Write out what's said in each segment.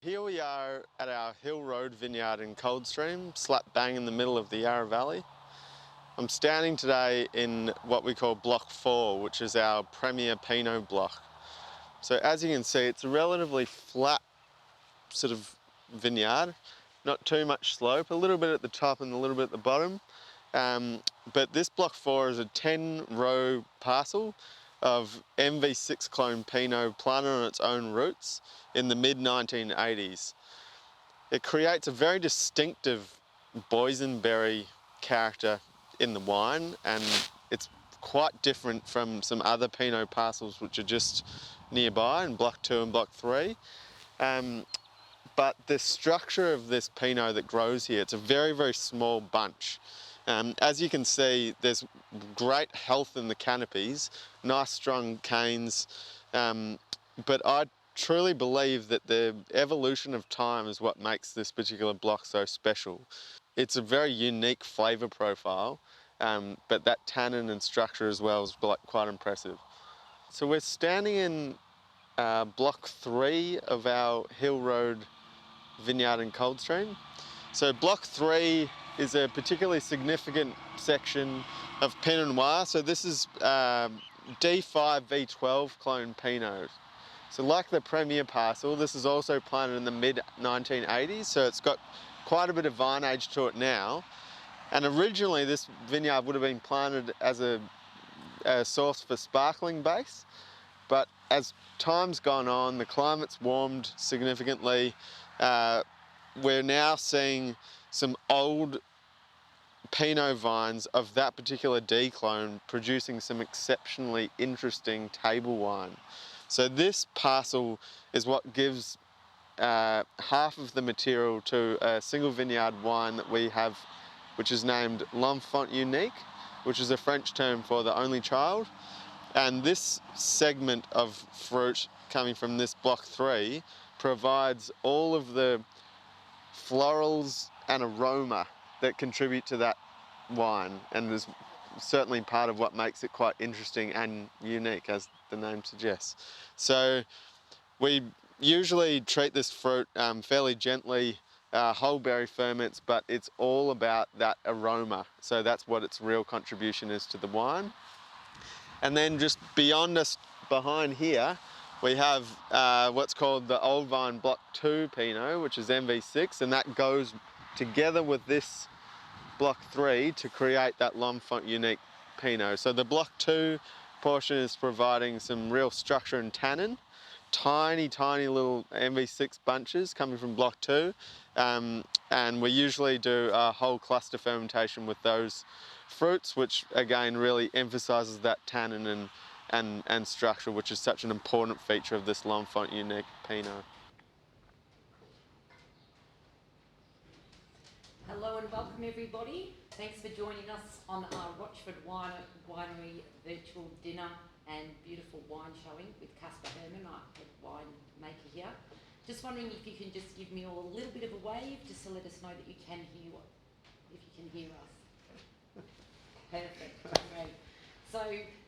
Here we are at our Hill Road vineyard in Coldstream, slap bang in the middle of the Yarra Valley. I'm standing today in what we call Block 4, which is our premier Pinot block. So as you can see, it's a relatively flat sort of vineyard, not too much slope, a little bit at the top and a little bit at the bottom. But this Block 4 is a 10-row parcel of MV6 clone Pinot planted on its own roots in the mid-1980s. It creates a very distinctive boysenberry character in the wine, and it's quite different from some other Pinot parcels which are just nearby in Block 2 and Block 3. But the structure of this Pinot that grows here, it's a very, very small bunch. As you can see, there's great health in the canopies, nice strong canes, but I truly believe that the evolution of time is what makes this particular block so special. It's a very unique flavour profile, but that tannin and structure as well is quite impressive. So we're standing in Block 3 of our Hill Road vineyard in Coldstream. So Block 3 is a particularly significant section of Pinot Noir. So this is D5 V12 clone Pinot. So like the premier parcel, this is also planted in the mid-1980s, so it's got quite a bit of vine age to it now. And originally this vineyard would have been planted as a source for sparkling base, but as time's gone on, the climate's warmed significantly. We're now seeing some old Pinot vines of that particular D clone producing some exceptionally interesting table wine. So this parcel is what gives half of the material to a single vineyard wine that we have, which is named L'Enfant Unique, which is a French term for the only child. And this segment of fruit coming from this Block 3 provides all of the florals and aroma that contribute to that wine, and is certainly part of what makes it quite interesting and unique, as the name suggests. So we usually treat this fruit fairly gently, whole berry ferments, but it's all about that aroma. So that's what its real contribution is to the wine. And then just beyond us, behind here, we have what's called the Old Vine Block 2 Pinot, which is MV6, and that goes together with this Block 3 to create that L'Enfant Unique Pinot. So the Block 2 portion is providing some real structure and tannin, tiny little MV6 bunches coming from Block 2, and we usually do a whole cluster fermentation with those fruits, which again really emphasises that tannin and structure, which is such an important feature of this L'Enfant Unique Pinot. Hello and welcome everybody. Thanks for joining us on our Rochford Winery virtual dinner and beautiful wine showing with Casper Herman, our head winemaker here. Just wondering if you can just give me all a little bit of a wave just to let us know that you can hear if you can hear us. Perfect, great. So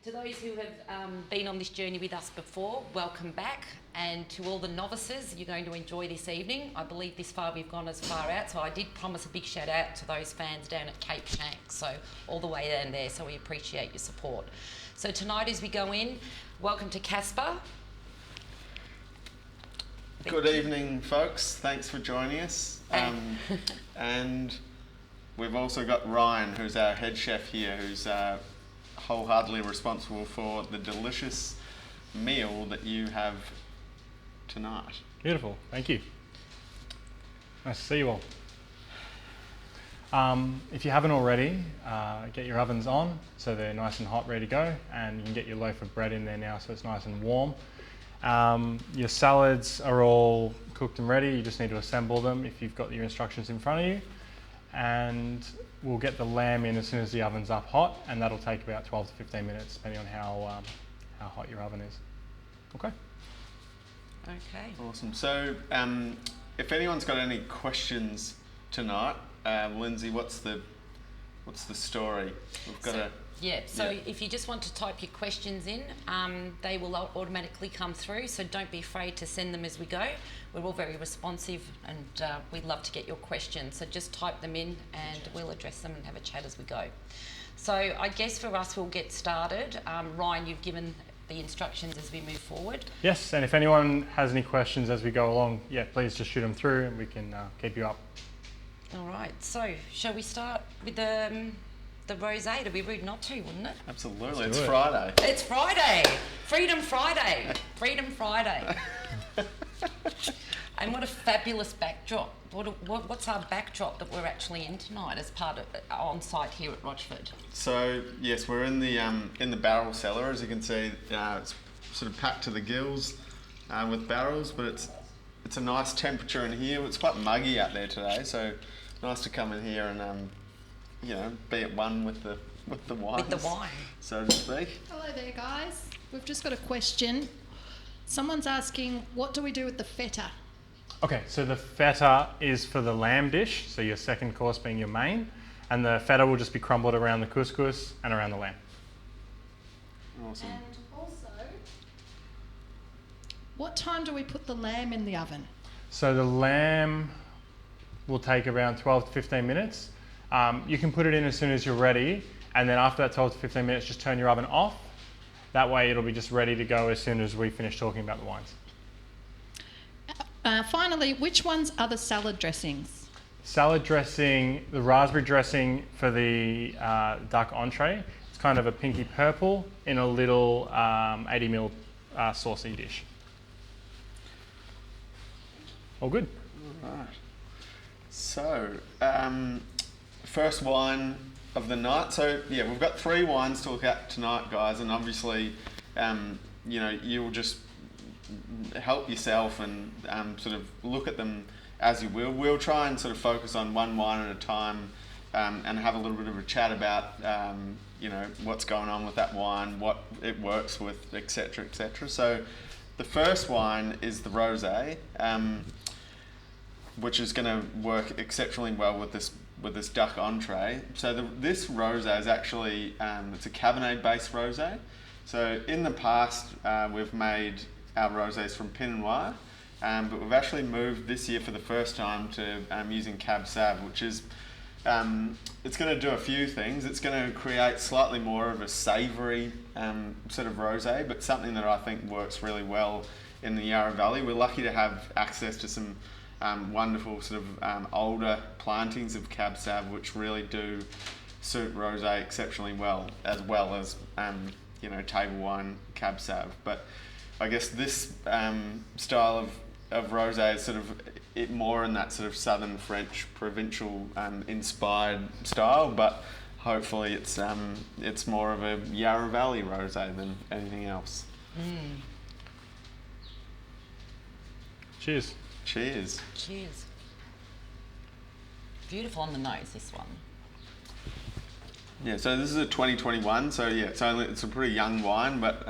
to those who have been on this journey with us before, welcome back. And to all the novices, you're going to enjoy this evening. I believe this far we've gone as far out, so I did promise a big shout out to those fans down at Cape Shanks, so all the way down there, so we appreciate your support. So tonight as we go in, welcome to Casper. Good evening, folks. Thanks for joining us. And we've also got Ryan, who's our head chef here, who's wholeheartedly responsible for the delicious meal that you have tonight. Beautiful, thank you. Nice to see you all. If you haven't already, get your ovens on so they're nice and hot, ready to go, and you can get your loaf of bread in there now so it's nice and warm. Your salads are all cooked and ready, you just need to assemble them if you've got your instructions in front of you. And we'll get the lamb in as soon as the oven's up hot, and that'll take about 12 to 15 minutes depending on how hot your oven is. Okay? Okay. Awesome. So if anyone's got any questions tonight, Lindsay, what's the story? We've got Yeah, so Yeah. if you just want to type your questions in, they will automatically come through, so don't be afraid to send them as we go. We're all very responsive and we'd love to get your questions, so just type them in and we'll address them and have a chat as we go. So I guess for us, we'll get started. Ryan, you've given the instructions as we move forward. Yes, and if anyone has any questions as we go along, yeah, please just shoot them through and we can keep you up. All right, so shall we start with the rosé? It'd be rude not to, wouldn't it? Absolutely, Let's it's do it. Friday. It's Friday, Freedom Friday, Freedom Friday. And what a fabulous backdrop. What's our backdrop that we're actually in tonight as part of on site here at Rochford? So yes, we're in the barrel cellar. As you can see, it's sort of packed to the gills with barrels, but it's a nice temperature in here. It's quite muggy out there today, so nice to come in here and be at one with the wine. With the wine. So to speak. Hello there, guys. We've just got a question. Someone's asking, what do we do with the feta? Okay, so the feta is for the lamb dish, so your second course being your main, and the feta will just be crumbled around the couscous and around the lamb. Awesome. And also, what time do we put the lamb in the oven? So the lamb will take around 12 to 15 minutes. You can put it in as soon as you're ready, and then after that 12 to 15 minutes, just turn your oven off. That way it'll be just ready to go as soon as we finish talking about the wines. Finally, which ones are the salad dressings? Salad dressing, the raspberry dressing for the duck entree. It's kind of a pinky purple in a little 80ml saucy dish. All good. All right. So, first wine of the night. So yeah, we've got 3 wines to look at tonight, guys, and obviously, you will just help yourself and sort of look at them as you will. We'll try and sort of focus on one wine at a time and have a little bit of a chat about what's going on with that wine, what it works with, etc., etc. So the first wine is the rosé, which is going to work exceptionally well with this duck entree. So this rosé is actually it's a Cabernet based rosé. So in the past we've made our rosés from Pinot Noir, but we've actually moved this year for the first time to using Cab Sav, which is it's going to do a few things. It's going to create slightly more of a savoury sort of rosé, but something that I think works really well in the Yarra Valley. We're lucky to have access to some wonderful sort of older plantings of Cab Sav, which really do suit rosé exceptionally well as table wine Cab Sav. But I guess this style of rosé is sort of it more in that sort of southern French provincial inspired style, but hopefully it's more of a Yarra Valley rosé than anything else. Cheers. Cheers. Cheers. Beautiful on the nose, this one. Yeah, so this is a 2021, so yeah, it's a pretty young wine, but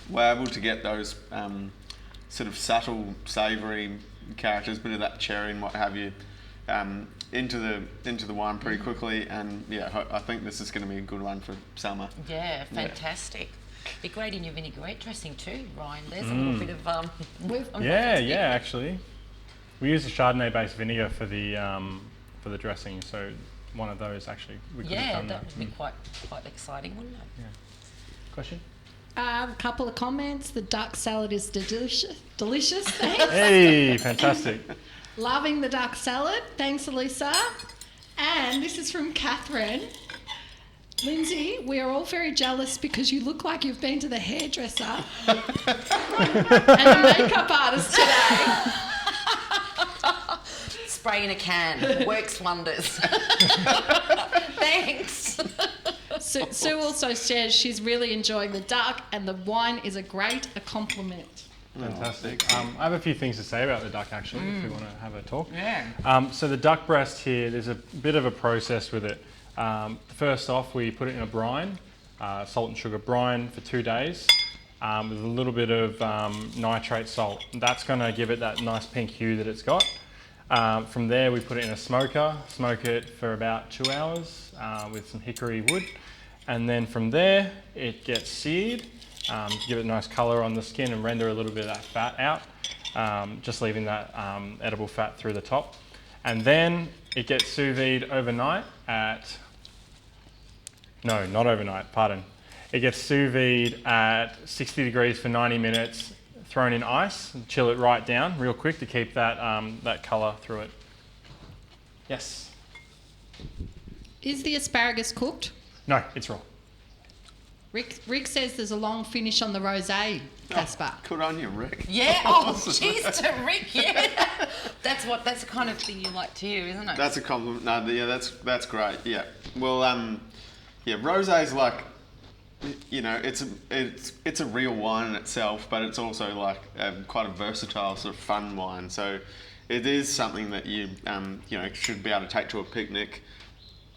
we're able to get those sort of subtle, savoury characters, bit of that cherry and what have you, into the wine pretty quickly, and yeah, I think this is going to be a good one for summer. Yeah, fantastic. Be great in your vinaigrette dressing too, Ryan. There's a little bit of Actually, we use a Chardonnay-based vinegar for the dressing, so one of those actually we could have done that would be quite exciting, wouldn't it? Yeah. Question? A couple of comments. The duck salad is delicious. Thanks. Hey, fantastic. Loving the duck salad. Thanks, Elisa. And this is from Catherine. Lindsay, we are all very jealous because you look like you've been to the hairdresser and a makeup artist today. Spray in a can. Works wonders. Thanks. Sue also says she's really enjoying the duck and the wine is a compliment. Fantastic. I have a few things to say about the duck actually, if we want to have a talk. Yeah. So the duck breast here, there's a bit of a process with it. First off, we put it in a brine, salt and sugar brine for 2 days with a little bit of nitrate salt. That's going to give it that nice pink hue that it's got. From there, we put it in a smoker, smoke it for about 2 hours with some hickory wood. And then from there, it gets seared to give it a nice colour on the skin and render a little bit of that fat out, just leaving that edible fat through the top. And then it gets sous vide overnight at, no, not overnight, pardon. It gets sous vide at 60 degrees for 90 minutes, thrown in ice, and chill it right down real quick to keep that, that colour through it. Yes? Is the asparagus cooked? No, it's raw. Rick says there's a long finish on the rosé, Caspar. Good on you, Rick. Yeah, oh, cheers to Rick, yeah. That's the kind of thing you like to hear, isn't it? That's a compliment. No, yeah, that's great. Yeah. Well, yeah, rosé's like, you know, it's a real wine in itself, but it's also like quite a versatile sort of fun wine. So it is something that you you know, should be able to take to a picnic,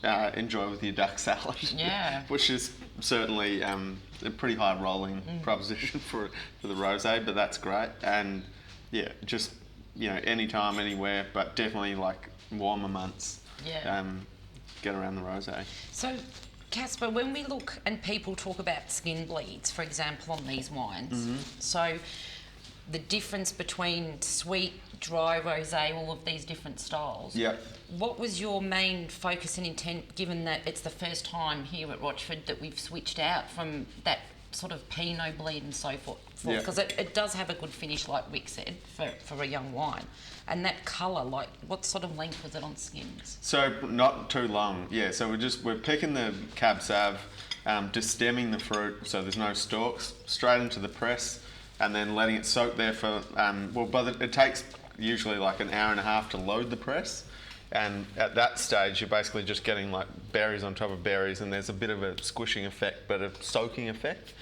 enjoy with your duck salad. Yeah. Which is certainly a pretty high rolling proposition for the rosé, but that's great. And yeah, just, you know, anytime, anywhere, but definitely like warmer months. Yeah. Get around the rosé. So, Caspar, when we look and people talk about skin bleeds, for example, on these wines, so the difference between sweet, dry, rosé, all of these different styles. Yeah. What was your main focus and intent, given that it's the first time here at Rochford that we've switched out from that sort of Pinot bleed and so forth? Yeah. Because it does have a good finish, like Rick said, for a young wine. And that colour, like, what sort of length was it on skins? So not too long, yeah. So we're picking the Cab Sav, just stemming the fruit so there's no stalks, straight into the press, and then letting it soak there for it takes usually like an hour and a half to load the press, and at that stage you're basically just getting like berries on top of berries, and there's a bit of a squishing effect, but a soaking effect.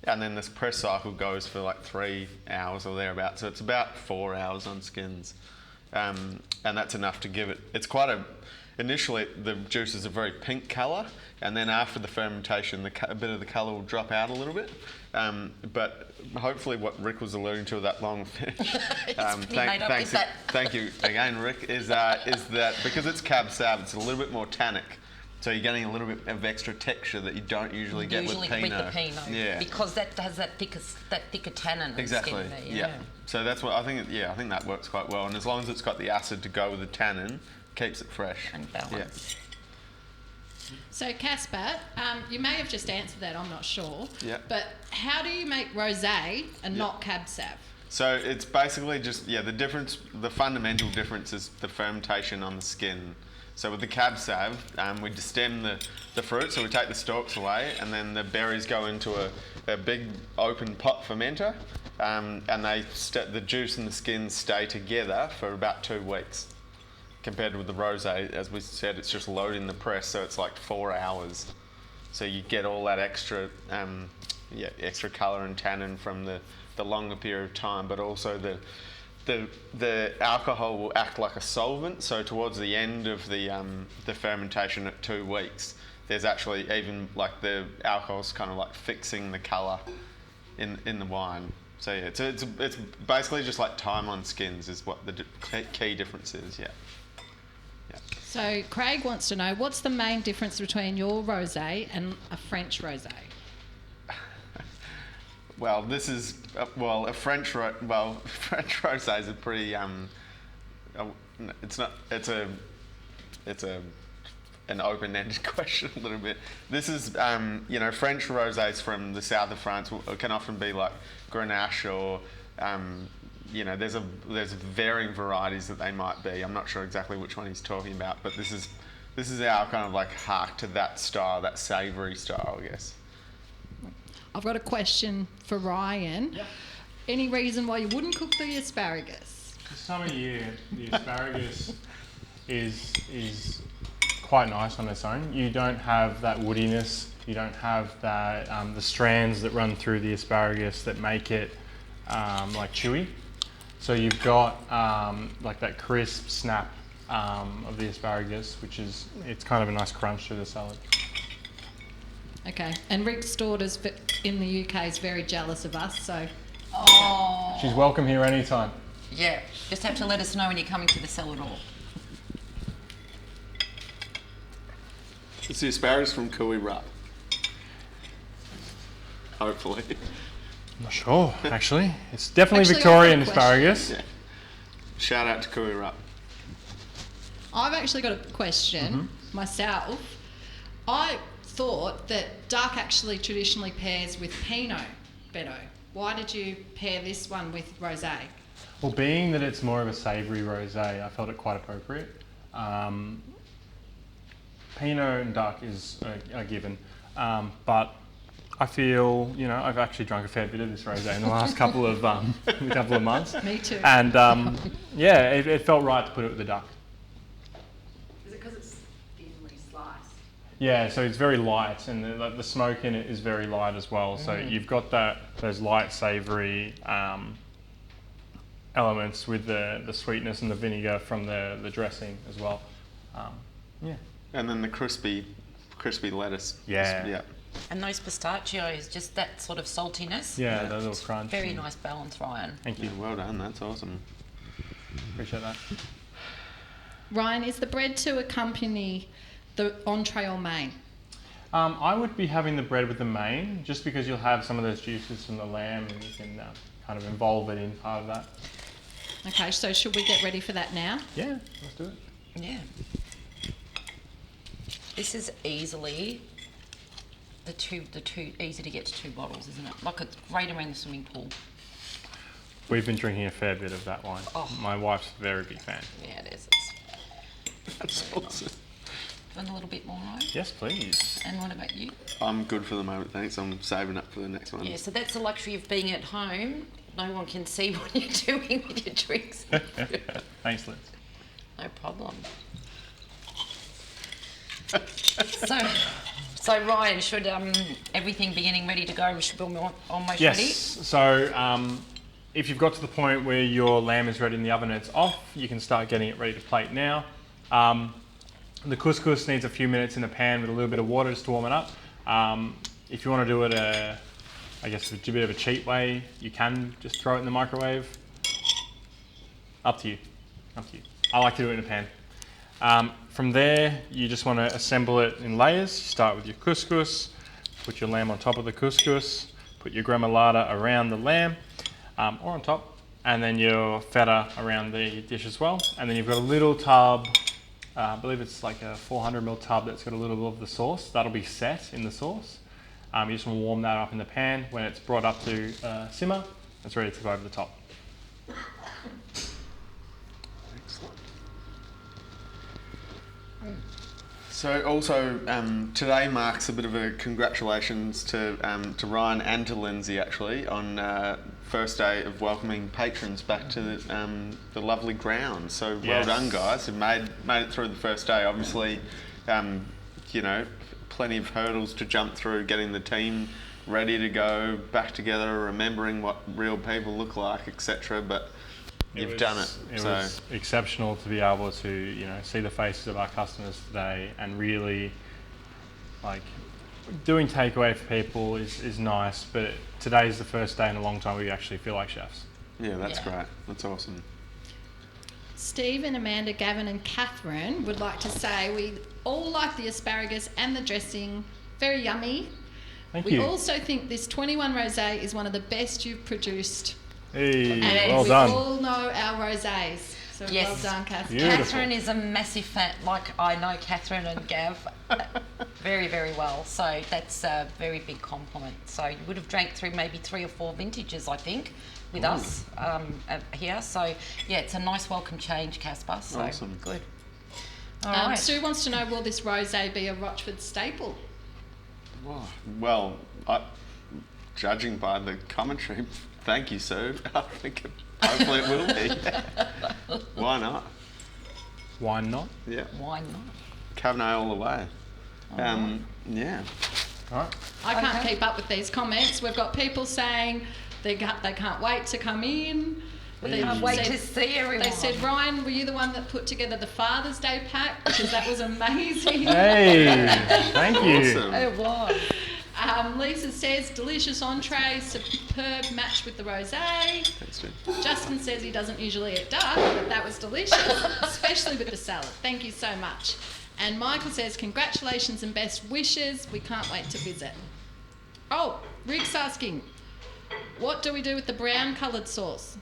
And then this press cycle goes for like 3 hours or thereabouts, so it's about 4 hours on skins. And that's enough to give it, it's quite initially the juice is a very pink colour, and then after the fermentation a bit of the colour will drop out a little bit. But hopefully what Rick was alluding to with that long finish, thank you again, Rick, is that because it's Cab Sav, it's a little bit more tannic. So you're getting a little bit of extra texture that you don't usually get with Pinot. With the Pinot, yeah. Because that has that thicker tannin. Exactly. In the skin there, yeah. So that's what I think. Yeah, I think that works quite well. And as long as it's got the acid to go with the tannin, keeps it fresh and balanced. Yeah. So Caspar, you may have just answered that, I'm not sure. Yeah. But how do you make rosé and not Cab Sav? So it's basically just, the fundamental difference is the fermentation on the skin. So with the Cab Sav, we destem the fruit, so we take the stalks away, and then the berries go into a big open pot fermenter, and the juice and the skin stay together for about 2 weeks. Compared with the rosé, as we said, it's just loading the press, so it's like 4 hours. So you get all that extra colour and tannin from the longer period of time, but also the alcohol will act like a solvent. So towards the end of the fermentation at 2 weeks, there's actually even like the alcohol's kind of like fixing the colour in the wine. So yeah, it's basically just like time on skins is what the key difference is. Yeah. So Craig wants to know, what's the main difference between your rosé and a French rosé? Well, this is French rosé is a pretty it's an open-ended question a little bit. This is French rosés from the south of France can often be like Grenache or there's varying varieties that they might be. I'm not sure exactly which one he's talking about, but this is our kind of like hark to that style, that savoury style, I guess. I've got a question for Ryan. Yeah. Any reason why you wouldn't cook the asparagus? This time of year, the asparagus is quite nice on its own. You don't have that woodiness. You don't have that the strands that run through the asparagus that make it like chewy. So you've got like that crisp snap of the asparagus, it's kind of a nice crunch to the salad. Okay, and Rick's daughter's in the UK is very jealous of us, so... Oh. She's welcome here anytime. Yeah, just have to let us know when you're coming to the cellar door. It's the asparagus from Kui Rap. hopefully. I'm not sure, actually. It's definitely Actually, Victorian I've got a question. asparagus. Yeah. Shout out to Kui Rup. I've actually got a question myself. I thought that dark actually traditionally pairs with Pinot better. Why did you pair this one with rosé? Well, being that it's more of a savoury rosé, I felt it quite appropriate. Pinot and dark is a given, but I feel, I've actually drunk a fair bit of this rosé in the last couple of months. Me too. And it felt right to put it with the dark. Is it because it's thinly sliced? Yeah, so it's very light, and the smoke in it is very light as well. So you've got those light savoury elements with the sweetness and the vinegar from the dressing as well. Yeah. And then the crispy lettuce. Yeah. Yeah. And those pistachios, just that sort of saltiness. Yeah, that little crunch. Very nice balance, Ryan. Thank you. Yeah, well done. That's awesome. Appreciate that. Ryan, is the bread to accompany the entree or main? I would be having the bread with the main, just because you'll have some of those juices from the lamb, and you can kind of involve it in part of that. Okay, so should we get ready for that now? Yeah, let's do it. Yeah. This is easily the two easy to get to 2 bottles, isn't it? Like it's right around the swimming pool. We've been drinking a fair bit of that wine. Oh. My wife's a very big fan. Yeah, it is. That's awesome. Want a little bit more, Ryan? Yes, please. And what about you? I'm good for the moment, thanks. I'm saving up for the next one. Yeah, so that's the luxury of being at home. No one can see what you're doing with your drinks. Thanks, Liz. No problem. So Ryan, should everything be getting ready to go? We should be almost Yes. ready. So if you've got to the point where your lamb is ready in the oven and it's off, you can start getting it ready to plate now. The couscous needs a few minutes in the pan with a little bit of water just to warm it up. If you want to do it, I guess, a bit of a cheat way, you can just throw it in the microwave. Up to you. I like to do it in a pan. From there, you just want to assemble it in layers. You start with your couscous, put your lamb on top of the couscous, put your gremolata around the lamb, or on top, and then your feta around the dish as well. And then you've got a little tub, I believe it's like a 400ml tub that's got a little bit of the sauce. That'll be set in the sauce. You just want to warm that up in the pan. When it's brought up to simmer, it's ready to go over the top. So also today marks a bit of a congratulations to Ryan and to Lindsay actually on first day of welcoming patrons back to the lovely ground. So well Yes. done, guys. You've made it through the first day. Obviously, plenty of hurdles to jump through, getting the team ready to go back together, remembering what real people look like, etc. But you've done it. It was exceptional to be able to, see the faces of our customers today, and really, doing takeaway for people is nice, but today's the first day in a long time we actually feel like chefs. Yeah, that's great. That's awesome. Steve and Amanda, Gavin and Catherine would like to say we all like the asparagus and the dressing. Very yummy. Thank We you. also think this 21 rosé is one of the best you've produced. Hey, And well we done. all know our rosés. So Yes. well done, Catherine. Beautiful. Catherine is a massive fan. Like, I know Catherine and Gav very, very well. So that's a very big compliment. So you would have drank through maybe 3 or 4 vintages, I think, with us here. So yeah, it's a nice welcome change, Casper. So Awesome. good. All right. Sue wants to know, will this rosé be a Rochford staple? Well, judging by the commentary, thank you, Sue. I think hopefully it will be. Why not? Why not? Yeah. Why not? Cabernet all the way. Yeah. All right. I can't Okay. keep up with these comments. We've got people saying they can't wait to come in. They Can't wait said- to see everyone. They said, Ryan, were you the one that put together the Father's Day pack? Because that was amazing. Hey, thank you. Awesome. it was. Lisa says, delicious entree, superb match with the rosé. Thanks, Jen. Justin says he doesn't usually eat duck, but that was delicious, especially with the salad. Thank you so much. And Michael says, congratulations and best wishes. We can't wait to visit. Oh, Rick's asking, what do we do with the brown coloured sauce?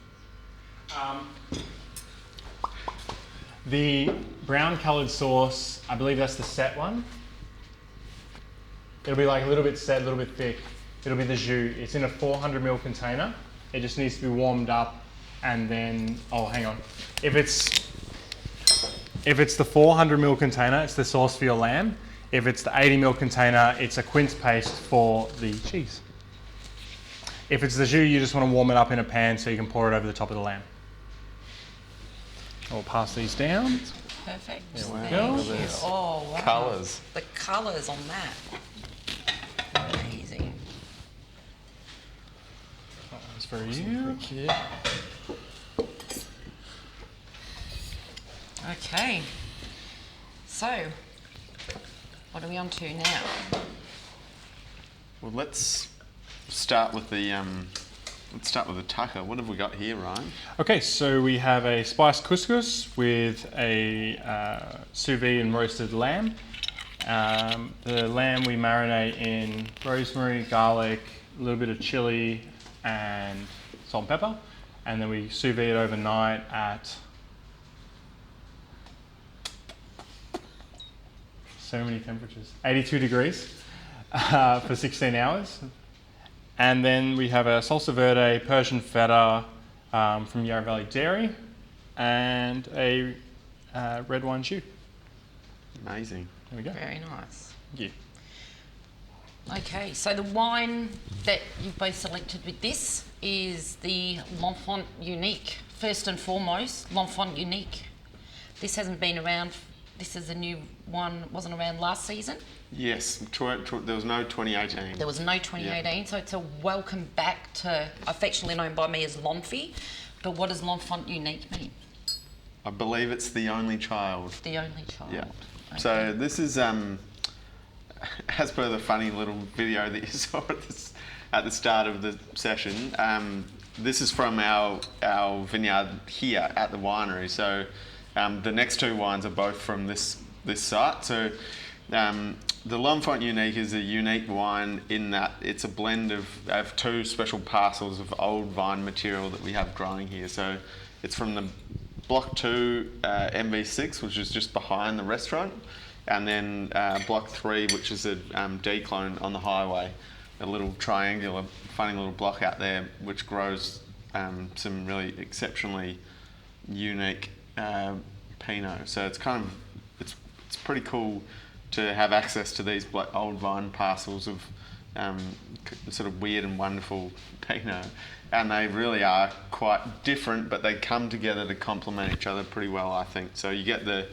The brown coloured sauce, I believe that's the set one. It'll be like a little bit set, a little bit thick. It'll be the jus. It's in a 400 ml container. It just needs to be warmed up and then, oh, hang on. If it's the 400 ml container, it's the sauce for your lamb. If it's the 80 ml container, it's a quince paste for the cheese. If it's the jus, you just want to warm it up in a pan so you can pour it over the top of the lamb. I'll pass these down. Perfect. There we Thank go. you. Oh, wow. Colours. The colours on that. Amazing. That one's for you. Okay. So, what are we on to now? Well, let's start with the tucker. What have we got here, Ryan? Okay, so we have a spiced couscous with a sous vide and roasted lamb. The lamb we marinate in rosemary, garlic, a little bit of chili, and salt and pepper, and then we sous vide it overnight at so many temperatures, 82 degrees for 16 hours. And then we have a salsa verde, Persian feta from Yarra Valley Dairy, and a red wine jus. Amazing. There we go. Very nice. Thank you. Okay, so the wine that you've both selected with this is the L'Enfant Unique. First and foremost, L'Enfant Unique. This hasn't been around. This is a new one. Wasn't around last season. Yes, there was no 2018. There was no 2018, so it's a welcome back to affectionately known by me as L'Enfant. But what does L'Enfant Unique mean? I believe it's the only child. The only child. Yeah. Okay. So this is, as per the funny little video that you saw at the start of the session, this is from our vineyard here at the winery. So the next two wines are both from this site. So the L'Enfant Unique is a unique wine in that it's a blend of two special parcels of old vine material that we have growing here. So it's from the Block 2 MV6, which is just behind the restaurant, and then Block 3, which is a decline on the highway, a little triangular, funny little block out there, which grows some really exceptionally unique Pinot. So it's kind of, it's pretty cool to have access to these old vine parcels of sort of weird and wonderful Pinot. And they really are quite different, but they come together to complement each other pretty well, I think. So you get the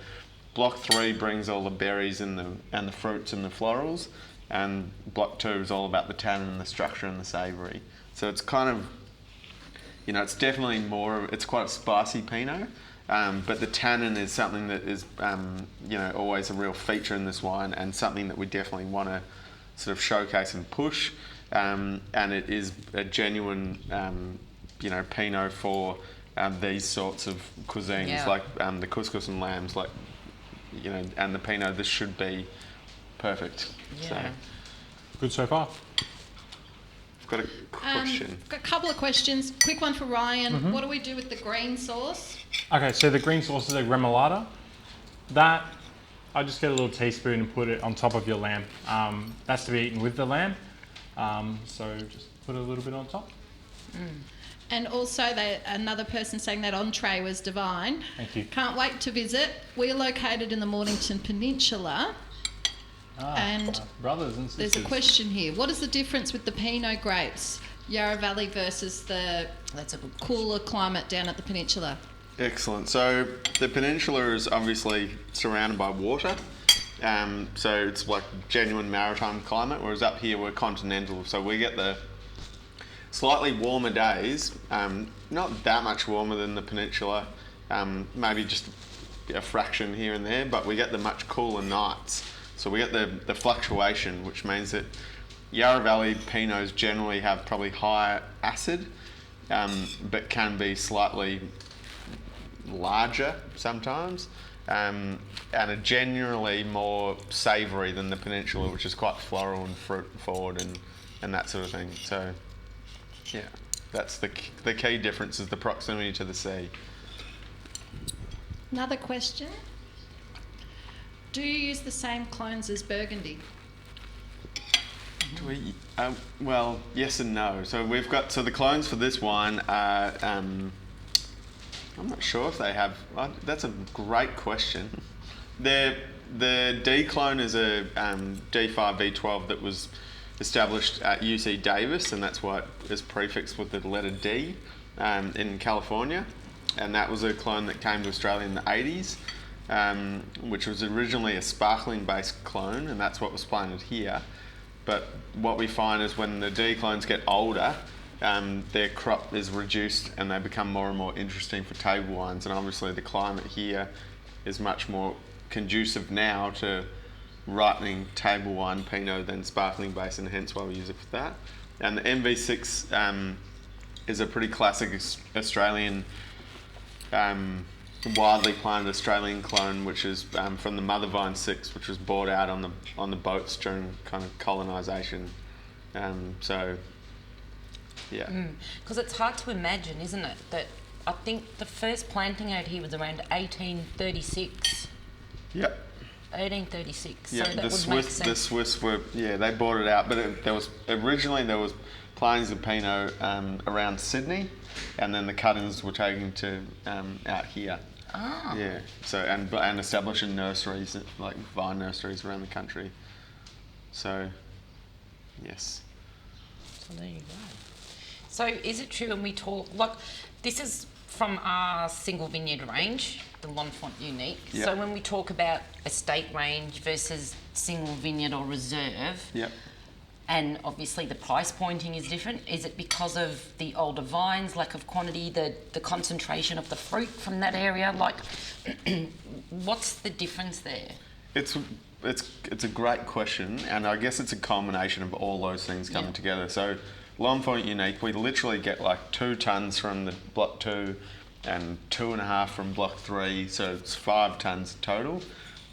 Block 3 brings all the berries and the fruits and the florals, and Block 2 is all about the tannin and the structure and the savoury. So it's kind of, it's definitely it's quite a spicy Pinot, but the tannin is something that is, always a real feature in this wine, and something that we definitely want to sort of showcase and push. And it is a genuine, Pinot for these sorts of cuisines, like the couscous and lambs, and the Pinot. This should be perfect. Yeah. So, Good so far. I've got a question. Got a couple of questions. Quick one for Ryan. What do we do with the green sauce? Okay, so the green sauce is a remoulade. That, I just get a little teaspoon and put it on top of your lamb. That's to be eaten with the lamb. So just put a little bit on top. And also, another person saying that entree was divine. Thank you. Can't wait to visit. We're located in the Mornington Peninsula. And brothers and sisters. there's a question here. What is the difference with the Pinot grapes, Yarra Valley versus the cooler climate down at the peninsula? Excellent. So the peninsula is obviously surrounded by water. So it's like genuine maritime climate, whereas up here we're continental. So we get the slightly warmer days, not that much warmer than the peninsula, maybe just a fraction here and there, but we get the much cooler nights. So we get the fluctuation, which means that Yarra Valley Pinots generally have probably higher acid, but can be slightly larger sometimes, and are generally more savoury than the peninsula, which is quite floral and fruit forward that sort of thing. So, yeah, that's the key difference is the proximity to the sea. Another question. Do you use the same clones as Burgundy? Do we? Well, yes and no. So we've got the clones for this wine are. I'm not sure if they have. That's a great question. The D clone is a D5V12 that was established at UC Davis, and that's why it is prefixed with the letter D in California. And that was a clone that came to Australia in the 80s, which was originally a sparkling-based clone, and that's what was planted here. But what we find is when the D clones get older, their crop is reduced and they become more and more interesting for table wines. And obviously the climate here is much more conducive now to ripening table wine Pinot than sparkling base, and hence why we use it for that. And the MV6 is a pretty classic Australian, widely planted Australian clone, which is from the Mother Vine 6, which was brought out on the boats during kind of colonisation. So, yeah. Because it's hard to imagine, isn't it, that I think the first planting out here was around 1836. Yep. 1836. Yeah, so that the would Swiss, make sense. the Swiss were they bought it out, but originally there was plantings of Pinot around Sydney, and then the cuttings were taken to out here. Ah. Yeah. So and establishing nurseries, like vine nurseries around the country. So, yes. So there you go. So is it true when we talk, like, this is from our single vineyard range, the L'Enfant Unique. Yep. So when we talk about estate range versus single vineyard or reserve, Yep. and obviously the price pointing is different, is it because of the older vines, lack of quantity, the concentration of the fruit from that area? Like, what's the difference there? It's a great question, and I guess it's a combination of all those things coming together. So, L'Enfant Unique, we literally get like 2 tonnes from the block 2 and 2.5 from block 3, so it's 5 tonnes total,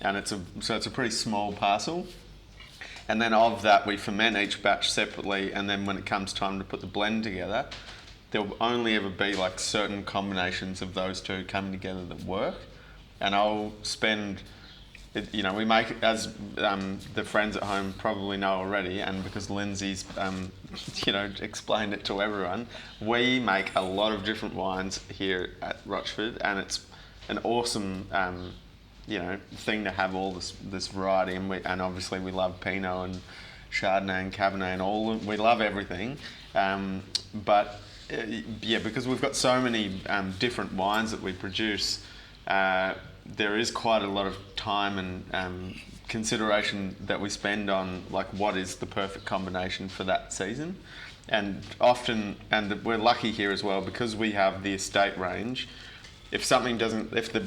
and it's a pretty small parcel. And then of that, we ferment each batch separately, and then when it comes time to put the blend together, there'll only ever be like certain combinations of those two coming together that work. And I'll spend, we make, as the friends at home probably know already, and because Lindsay's, explained it to everyone, we make a lot of different wines here at Rochford, and it's an awesome, thing to have all this variety, and obviously we love Pinot and Chardonnay and Cabernet and we love everything, but because we've got so many different wines that we produce, there is quite a lot of time and consideration that we spend on like what is the perfect combination for that season, and often, and we're lucky here as well because we have the estate range. If the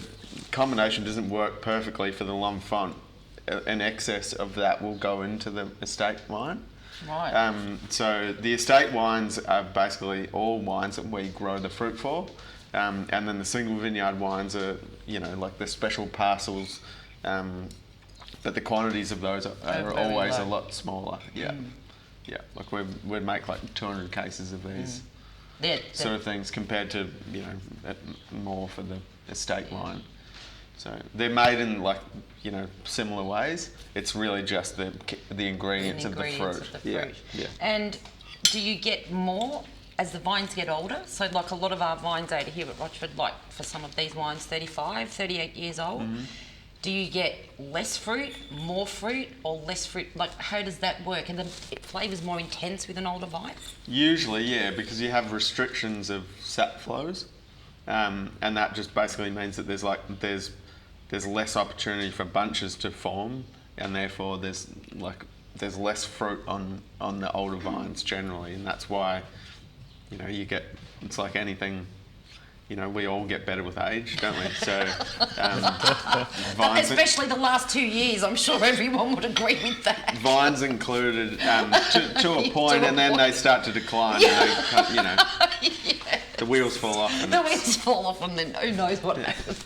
combination doesn't work perfectly for the L'Enfant, an excess of that will go into the estate wine. Right. So the estate wines are basically all wines that we grow the fruit for, and then the single vineyard wines are, like the special parcels, but the quantities of those are always a lot smaller. Yeah, yeah. Like we'd make like 200 cases of these. Sort of things compared to more for the estate wine. So they're made in similar ways. It's really just the ingredients of the fruit. Yeah. And do you get more as the vines get older? So like a lot of our vines out here at Rochford, like for some of these wines, 35, 38 years old. Mm-hmm. Do you get less fruit, more fruit, or less fruit? Like, how does that work? And the flavour's more intense with an older vine? Usually, yeah, because you have restrictions of sap flows, and that just basically means that there's less opportunity for bunches to form, and therefore there's less fruit on the older vines generally, and that's why you get, it's like anything. We all get better with age, don't we? So, vines, especially the last 2 years, I'm sure everyone would agree with that. Vines included to a point, and then they start to decline. And the wheels fall off. And then who knows what happens.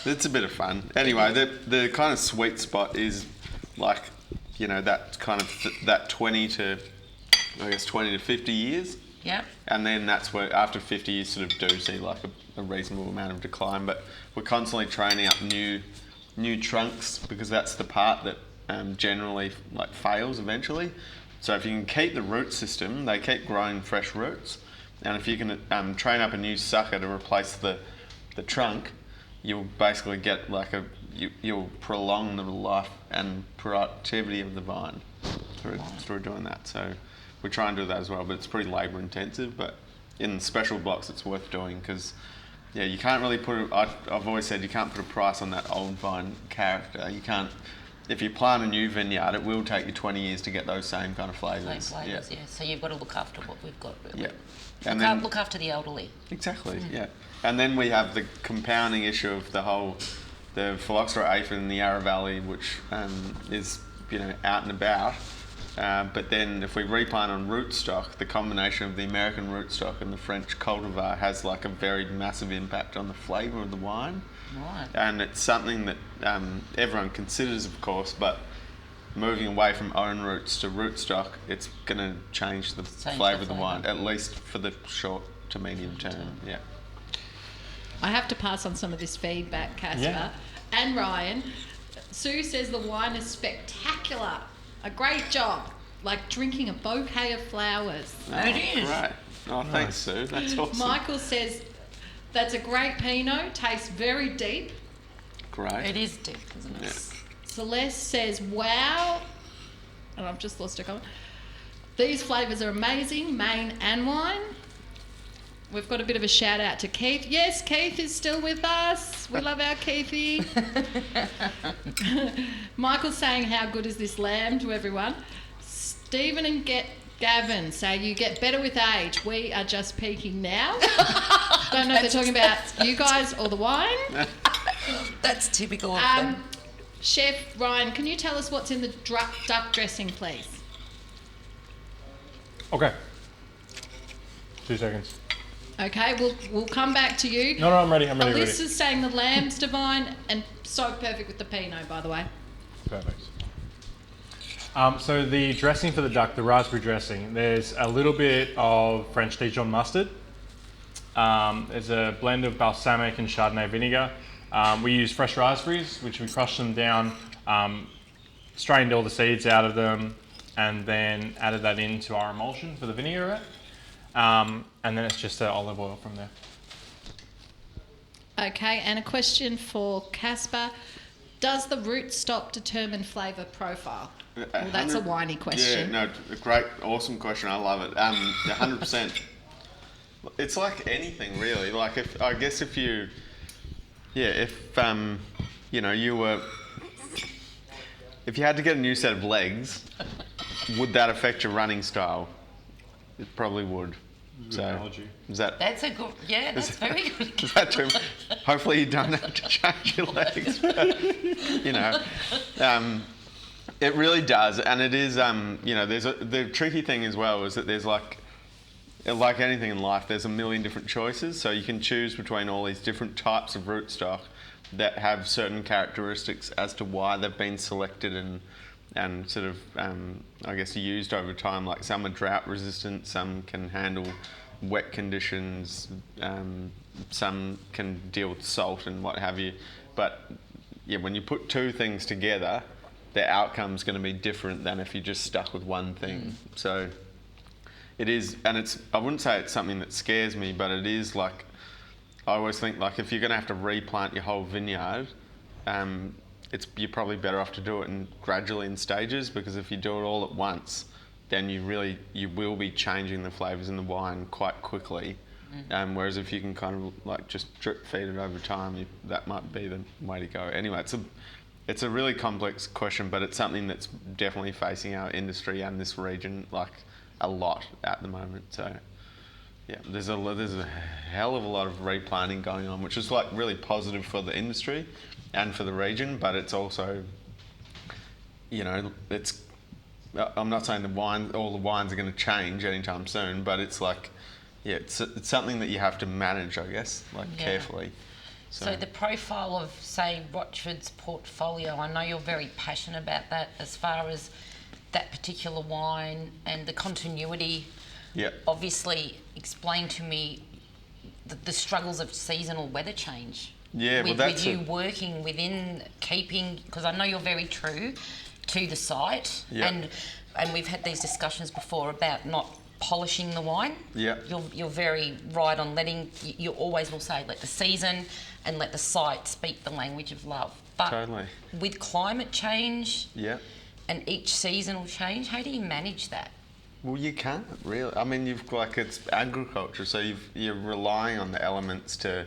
It's a bit of fun. Anyway, the kind of sweet spot is like, that kind of that 20 to I guess 20 to 50 years. Yep. And then that's where, after 50 years, sort of do see like a reasonable amount of decline. But we're constantly training up new trunks, because that's the part that generally like fails eventually. So if you can keep the root system, they keep growing fresh roots. And if you can train up a new sucker to replace the trunk, you'll basically get like you'll prolong the life and productivity of the vine through doing that. So we try and do that as well, but it's pretty labour intensive. But in special blocks, it's worth doing, because you can't really I've always said you can't put a price on that old vine character. You can't. If you plant a new vineyard, it will take you 20 years to get those same kind of flavours. Same flavours, yeah. So you've got to look after what we've got, really. Yeah. And look after the elderly. Exactly, yeah. And then we have the compounding issue of the phylloxera aphid in the Yarra Valley, which is, out and about. But then if we replant on rootstock, the combination of the American rootstock and the French cultivar has like a very massive impact on the flavour of the wine. Right. And it's something that everyone considers, of course, but moving away from own roots to rootstock, it's going to change the flavour of the wine, at least for the short to medium term. Yeah. I have to pass on some of this feedback, Caspar and Ryan. Sue says the wine is spectacular. A great job. Like drinking a bouquet of flowers. Oh, it is. Right. Oh, thanks, Sue. That's awesome. Michael says that's a great Pinot. Tastes very deep. Great. It is deep, isn't it? Yeah. Celeste says, wow. And I've just lost a comment. These flavours are amazing, Maine and wine. We've got a bit of a shout out to Keith. Yes, Keith is still with us. We love our Keithy. Michael's saying, how good is this lamb to everyone. Stephen and Gavin say, you get better with age. We are just peaking now. Don't know if they're talking about you guys or the wine. That's typical of them. Chef Ryan, can you tell us what's in the duck dressing, please? Okay. 2 seconds. Okay, we'll come back to you. No, I'm ready. Alyssa's saying the lamb's divine and so perfect with the Pinot, by the way. Perfect. So the dressing for the duck, the raspberry dressing, there's a little bit of French Dijon mustard. There's a blend of balsamic and Chardonnay vinegar. We use fresh raspberries, which we crush them down, strained all the seeds out of them, and then added that into our emulsion for the vinaigrette. And then it's just olive oil from there. Okay, and a question for Caspar. Does the rootstock determine flavour profile? Well, that's a whiny question. Yeah, no, a great, awesome question. I love it. 100%. It's like anything, really. Like, if you had to get a new set of legs, would that affect your running style? It probably would. Good analogy. That's a good, that's very good. Is that true? Hopefully you don't have to change your legs. But, it really does, and it is. The tricky thing as well is that there's like anything in life, there's a million different choices. So you can choose between all these different types of rootstock that have certain characteristics as to why they've been selected and sort of, I guess, used over time. Like some are drought resistant, some can handle wet conditions, some can deal with salt and what have you. But yeah, when you put two things together, the outcome's going to be different than if you just stuck with one thing. So it is, and I wouldn't say it's something that scares me, but it is like, I always think like if you're going to have to replant your whole vineyard, you're probably better off to do it gradually in stages, because if you do it all at once, then you will be changing the flavours in the wine quite quickly. Whereas if you can kind of like just drip feed it over time, that might be the way to go. Anyway, it's a really complex question, but it's something that's definitely facing our industry and this region like a lot at the moment. So yeah, there's a hell of a lot of replanting going on, which is like really positive for the industry and for the region, but it's also, I'm not saying all the wines are going to change anytime soon, but it's like, it's something that you have to manage, I guess, carefully. So the profile of, say, Rochford's portfolio, I know you're very passionate about that as far as that particular wine and the continuity. Yeah. Obviously, explain to me the struggles of seasonal weather change. Yeah, well, with you working within keeping, because I know you're very true to the site, Yeah. and we've had these discussions before about not polishing the wine. Yeah. You're very right on letting, you always will say, let the season and let the site speak the language of love. But Totally. with climate change Yeah. and each seasonal change, how do you manage that? Well, you can't really. I mean, it's agriculture, so you're relying on the elements to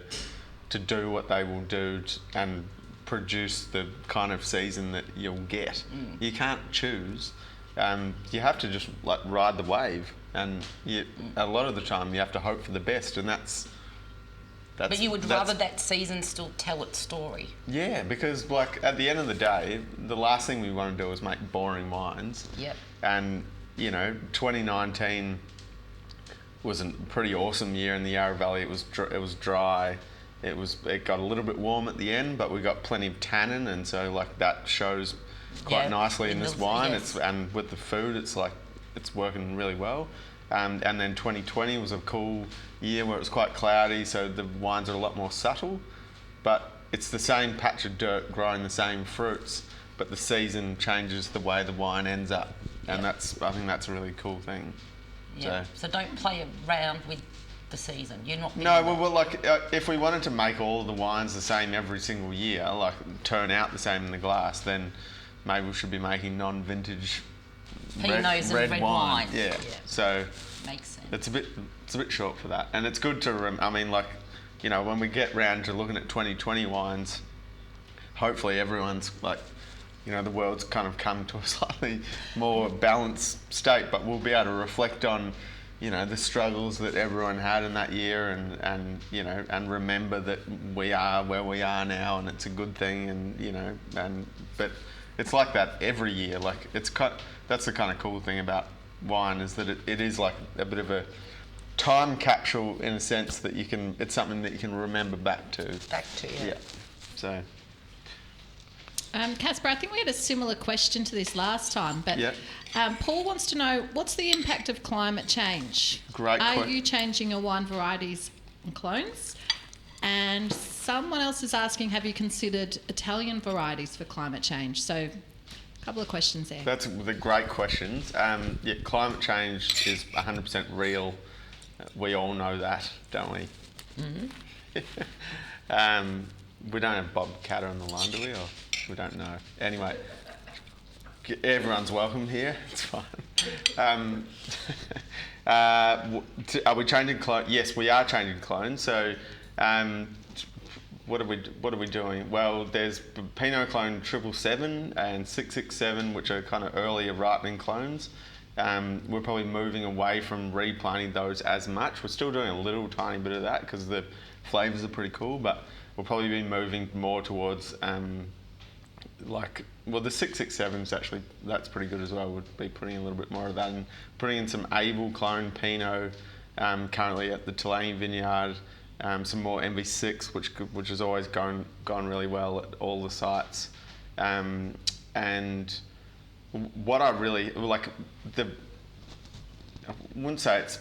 do what they will do and produce the kind of season that you'll get. You can't choose. You have to just like ride the wave, and a lot of the time you have to hope for the best, and that's. But you would rather that season still tell its story. Yeah, because like at the end of the day, the last thing we want to do is make boring wines. Yep. And 2019 was a pretty awesome year in the Yarra Valley. It was dry. It got a little bit warm at the end, but we got plenty of tannin, and so like that shows quite nicely in this wine. Yes. And with the food, it's working really well. And then 2020 was a cool year where it was quite cloudy, so the wines are a lot more subtle, but it's the same patch of dirt growing the same fruits, but the season changes the way the wine ends up, and I think that's a really cool thing. Yeah. So don't play around with the season. You're not. No, well, like if we wanted to make all of the wines the same every single year, like turn out the same in the glass, then maybe we should be making non-vintage Pinots and red wine. Yeah. So makes sense. it's a bit short for that, and it's good to. When we get round to looking at 2020 wines, hopefully everyone's like, the world's kind of come to a slightly more balanced state, but we'll be able to reflect on, the struggles that everyone had in that year, and remember that we are where we are now, and it's a good thing, but it's like that every year. Like that's the kind of cool thing about wine, is that it is like a bit of a time capsule in a sense that it's something that you can remember back to. Yeah. So. Casper, I think we had a similar question to this last time, but Paul wants to know, what's the impact of climate change? Great Are question. you changing your wine varieties and clones? And someone else is asking, have you considered Italian varieties for climate change? So a couple of questions there. That's the great questions. Climate change is 100% real. We all know that, don't we? Mm-hmm. We don't have Bob Catter on the line, do we? Or we don't know. Anyway, everyone's welcome here. It's fine. Are we changing clones? Yes, we are changing clones. So, what are we doing? Well, there's Pinot Clone 777 and 667, which are kind of earlier ripening clones. We're probably moving away from replanting those as much. We're still doing a little tiny bit of that because the flavours are pretty cool, but we'll probably be moving more towards the 667 is actually, that's pretty good as well. We'll be putting a little bit more of that and putting in some Able clone Pinot currently at the Tulane Vineyard, some more MV6 which has always gone really well at all the sites, and what I really like, I wouldn't say it's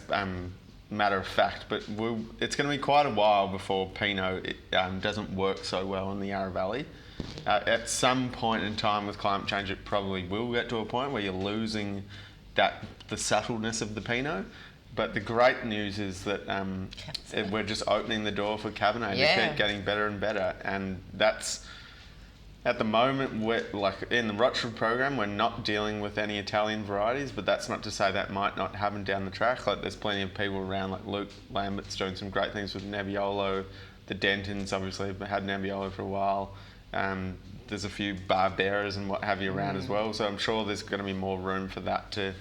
matter of fact, but it's going to be quite a while before Pinot doesn't work so well in the Yarra Valley. At some point in time with climate change, it probably will get to a point where you're losing the subtleness of the Pinot. But the great news is that we're just opening the door for Cabernet to keep getting better and better, and that's. At the moment, we're like in the Rochford program, we're not dealing with any Italian varieties, but that's not to say that might not happen down the track. Like there's plenty of people around, like Luke Lambert's doing some great things with Nebbiolo. The Dentons obviously have had Nebbiolo for a while. There's a few Barberas and what have you around as well. So I'm sure there's going to be more room for that to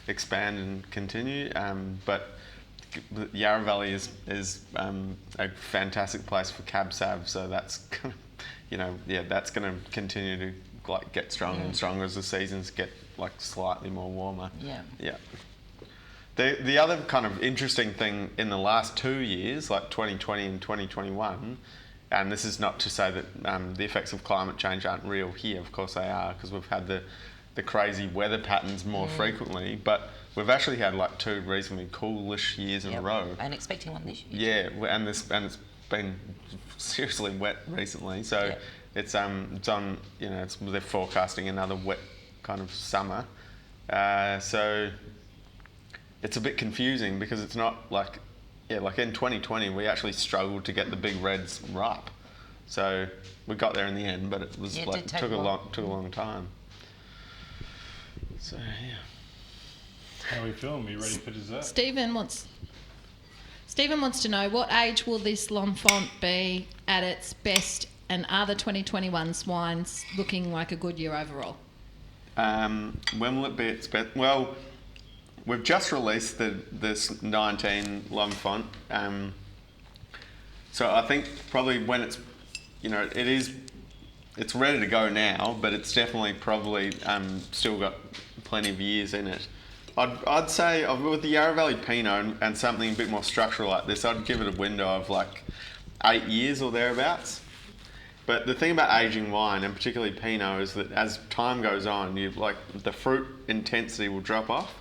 expand and continue. But Yarra Valley is a fantastic place for Cab Sav, so that's that's going to continue to get stronger and stronger as the seasons get slightly more warmer. Yeah. The other kind of interesting thing in the last 2 years, like 2020 and 2021, and this is not to say that the effects of climate change aren't real here. Of course they are, because we've had the the crazy weather patterns more frequently, but we've actually had like 2 reasonably coolish years in a row. And expecting one this year. Yeah, and it's been seriously wet recently, so it's on, you know, they're forecasting another wet kind of summer, so it's a bit confusing because it's not like, like in 2020 we actually struggled to get the big reds ripe, so we got there in the end, but it was took a long time. So yeah. How are we feeling? Are you ready for dessert? Stephen wants to know, what age will this L'Enfant be at its best, and are the 2021's wines looking like a good year overall? When will it be its best? Well, we've just released this 19 L'Enfant, so I think probably when it's, you know, it's ready to go now, but it's definitely probably still got plenty of years in it. I'd say with the Yarra Valley Pinot and something a bit more structural like this, I'd give it a window of like 8 years or thereabouts. But the thing about aging wine, and particularly Pinot, is that as time goes on, the fruit intensity will drop off,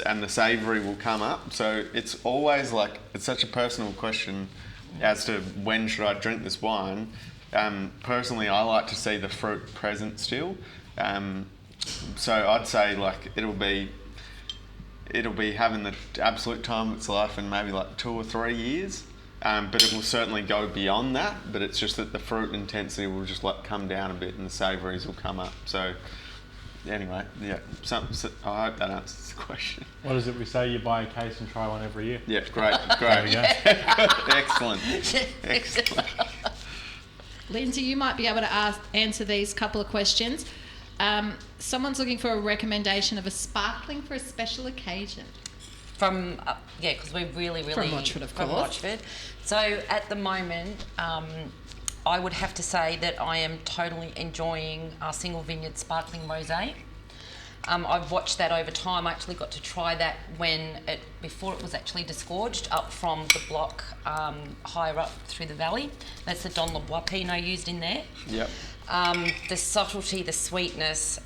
and the savoury will come up. So it's always like, it's such a personal question as to when should I drink this wine. Personally, I like to see the fruit present still. So I'd say like it'll be having the absolute time of its life in maybe like 2 or 3 years, but it will certainly go beyond that. But it's just that the fruit intensity will just like come down a bit and the savouries will come up. So anyway, yeah, I hope that answers the question. What is it we say? You buy a case and try one every year. Yeah, great. There we go. Excellent. Lindsay, you might be able to answer these couple of questions. Someone's looking for a recommendation of a sparkling for a special occasion. From, because we're really... From Rochford, of course. From Rochford. So at the moment, I would have to say that I am totally enjoying our single vineyard sparkling rosé. I've watched that over time. I actually got to try that before it was actually disgorged up from the block higher up through the valley. That's the Don LeBois Pinot used in there. Yep. The subtlety, the sweetness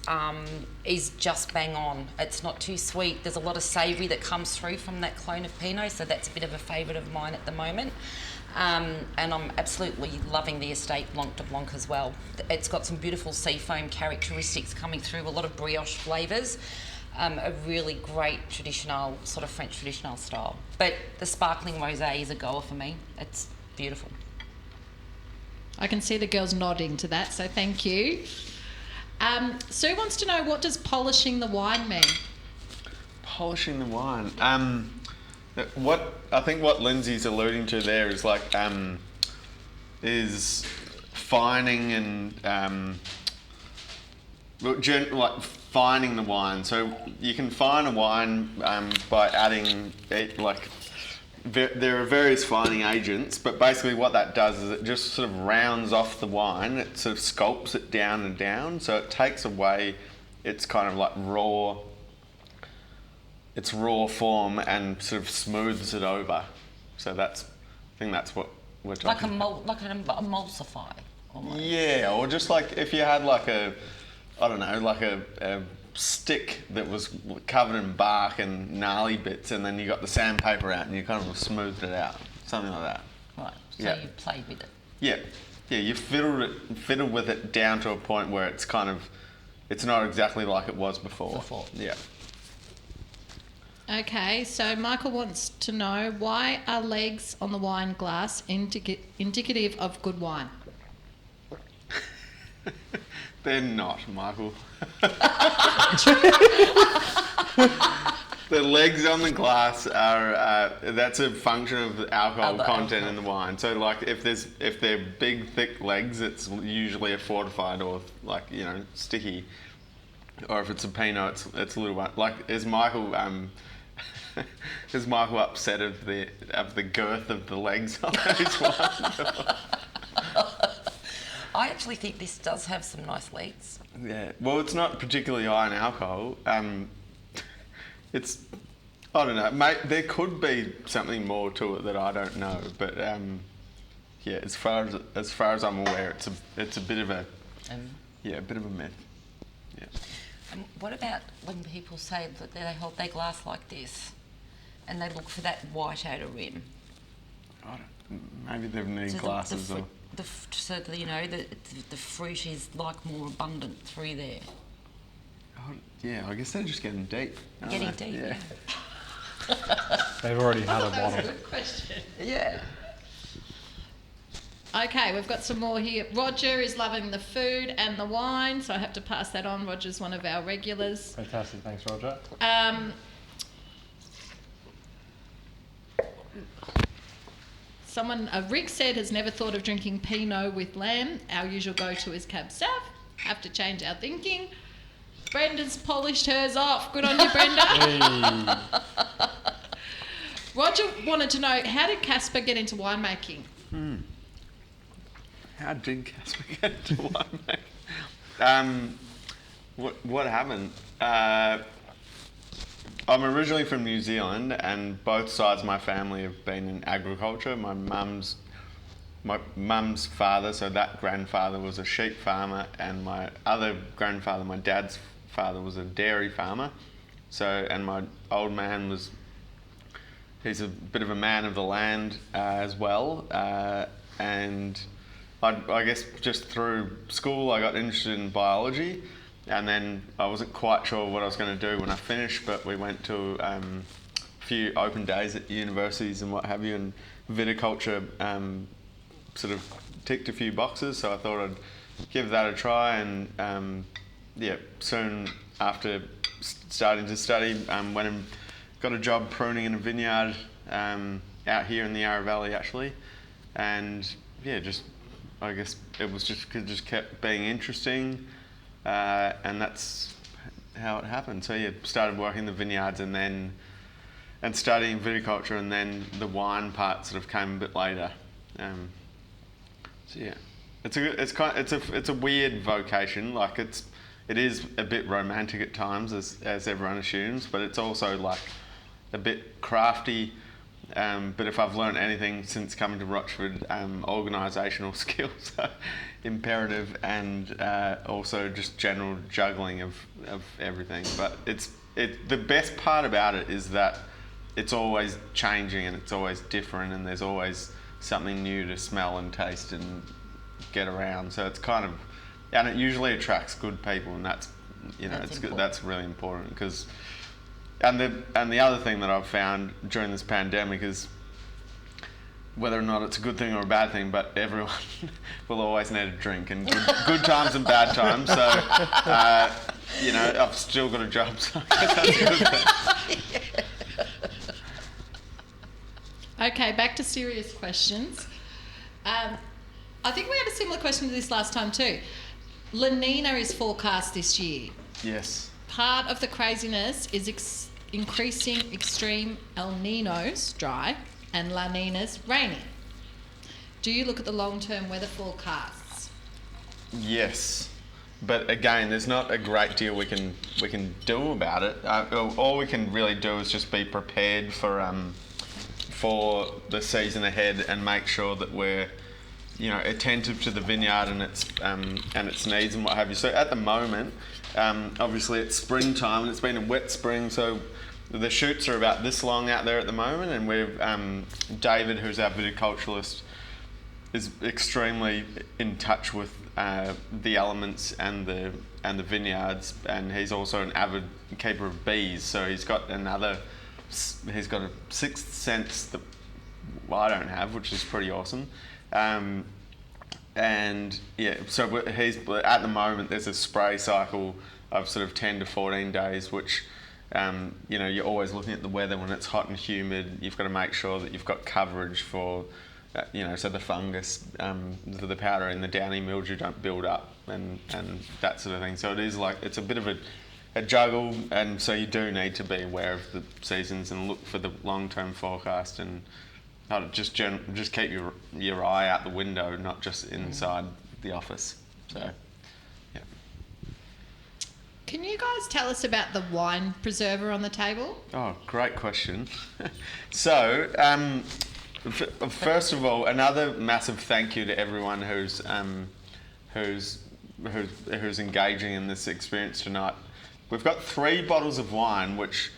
is just bang on. It's not too sweet. There's a lot of savoury that comes through from that clone of Pinot, so that's a bit of a favourite of mine at the moment. And I'm absolutely loving the Estate Blanc de Blanc as well. It's got some beautiful seafoam characteristics coming through, a lot of brioche flavours, a really great traditional, sort of French traditional style. But the sparkling rosé is a goer for me. It's beautiful. I can see the girls nodding to that, so thank you. Sue wants to know, what does polishing the wine mean? Polishing the wine. What Lindsay's alluding to there is like is fining and fining the wine. So you can fine a wine by adding there are various fining agents, but basically what that does is it just sort of rounds off the wine. It sort of sculpts it down and down, so it takes away its kind of like raw form and sort of smooths it over. So I think that's what we're talking about. Like an emulsify, almost. Yeah, or just like if you had like a stick that was covered in bark and gnarly bits, and then you got the sandpaper out and you kind of smoothed it out, something like that. Right. So you played with it. Yeah. You fiddled with it down to a point where it's not exactly like it was before. Yeah. Okay, so Michael wants to know, why are legs on the wine glass indicative of good wine? They're not, Michael. The legs on the glass are that's a function of the alcohol content in the wine. So like if they're big thick legs, it's usually a fortified or sticky. Or if it's a Pinot, it's a little one. Like is Michael upset of the girth of the legs on those wines? I actually think this does have some nice legs. Yeah. Well, it's not particularly high in alcohol. I don't know. There could be something more to it that I don't know. But as far as I'm aware, it's a bit of a bit of a myth. Yeah. And what about when people say that they hold their glass like this and they look for that white outer rim? Maybe they've needed So glasses or... so that, you know, the fruit is like more abundant through there. Oh, yeah, I guess they're just getting deep. aren't Getting they? deep, yeah. They've already had a That was a bottle. good question. Yeah. Okay, we've got some more here. Roger is loving the food and the wine, so I have to pass that on. Roger's one of our regulars. Fantastic, thanks, Roger. Rick said, has never thought of drinking Pinot with lamb. Our usual go-to is Cab Sav. Have to change our thinking. Brenda's polished hers off. Good on you, Brenda. Hey. Roger wanted to know, how did Casper get into winemaking? How did Casper get into winemaking? What happened? I'm originally from New Zealand, and both sides of my family have been in agriculture. My mum's father, so that grandfather, was a sheep farmer, and my other grandfather, my dad's father, was a dairy farmer. So, and my old man he's a bit of a man of the land as well. And I guess just through school I got interested in biology, and then I wasn't quite sure what I was going to do when I finished, but we went to a few open days at universities and what have you, and viticulture sort of ticked a few boxes, so I thought I'd give that a try. And soon after starting to study, went and got a job pruning in a vineyard out here in the Yarra Valley actually, and I guess it was just kept being interesting, and that's how it happened. So started working the vineyards and studying viticulture, and then the wine part sort of came a bit later. It's a weird vocation. Like it is a bit romantic at times, as everyone assumes, but it's also like a bit crafty. But if I've learned anything since coming to Rochford, organisational skills are imperative, and also just general juggling of everything. But the best part about it is that it's always changing and it's always different, and there's always something new to smell and taste and get around. So it's and it usually attracts good people, and that's good. That's really important because. And the other thing that I've found during this pandemic is, whether or not it's a good thing or a bad thing, but everyone will always need a drink, and good times and bad times. So, I've still got a job, so that's a good thing. Okay, back to serious questions. I think we had a similar question to this last time too. La Nina is forecast this year. Yes. Part of the craziness is increasing extreme El Ninos, dry, and La Ninas, rainy. Do you look at the long-term weather forecasts? Yes, but again, there's not a great deal we can do about it. All we can really do is just be prepared for the season ahead, and make sure that we're attentive to the vineyard and its needs and what have you. So at the moment, obviously it's springtime and it's been a wet spring, so the shoots are about this long out there at the moment, and we've David, who's our viticulturalist, is extremely in touch with the elements and the vineyards, and he's also an avid keeper of bees. So he's got a sixth sense that I don't have, which is pretty awesome. So he's at the moment. There's a spray cycle of sort of 10 to 14 days, which you're always looking at the weather. When it's hot and humid, you've got to make sure that you've got coverage for, so the fungus, the powder and the downy mildew don't build up and that sort of thing. So it's a bit of a juggle, and so you do need to be aware of the seasons and look for the long-term forecast, and just keep your eye out the window, not just inside the office. So, yeah. Can you guys tell us about the wine preserver on the table? Oh, great question. So, first of all, another massive thank you to everyone who's engaging in this experience tonight. we've got 3 bottles of wine, which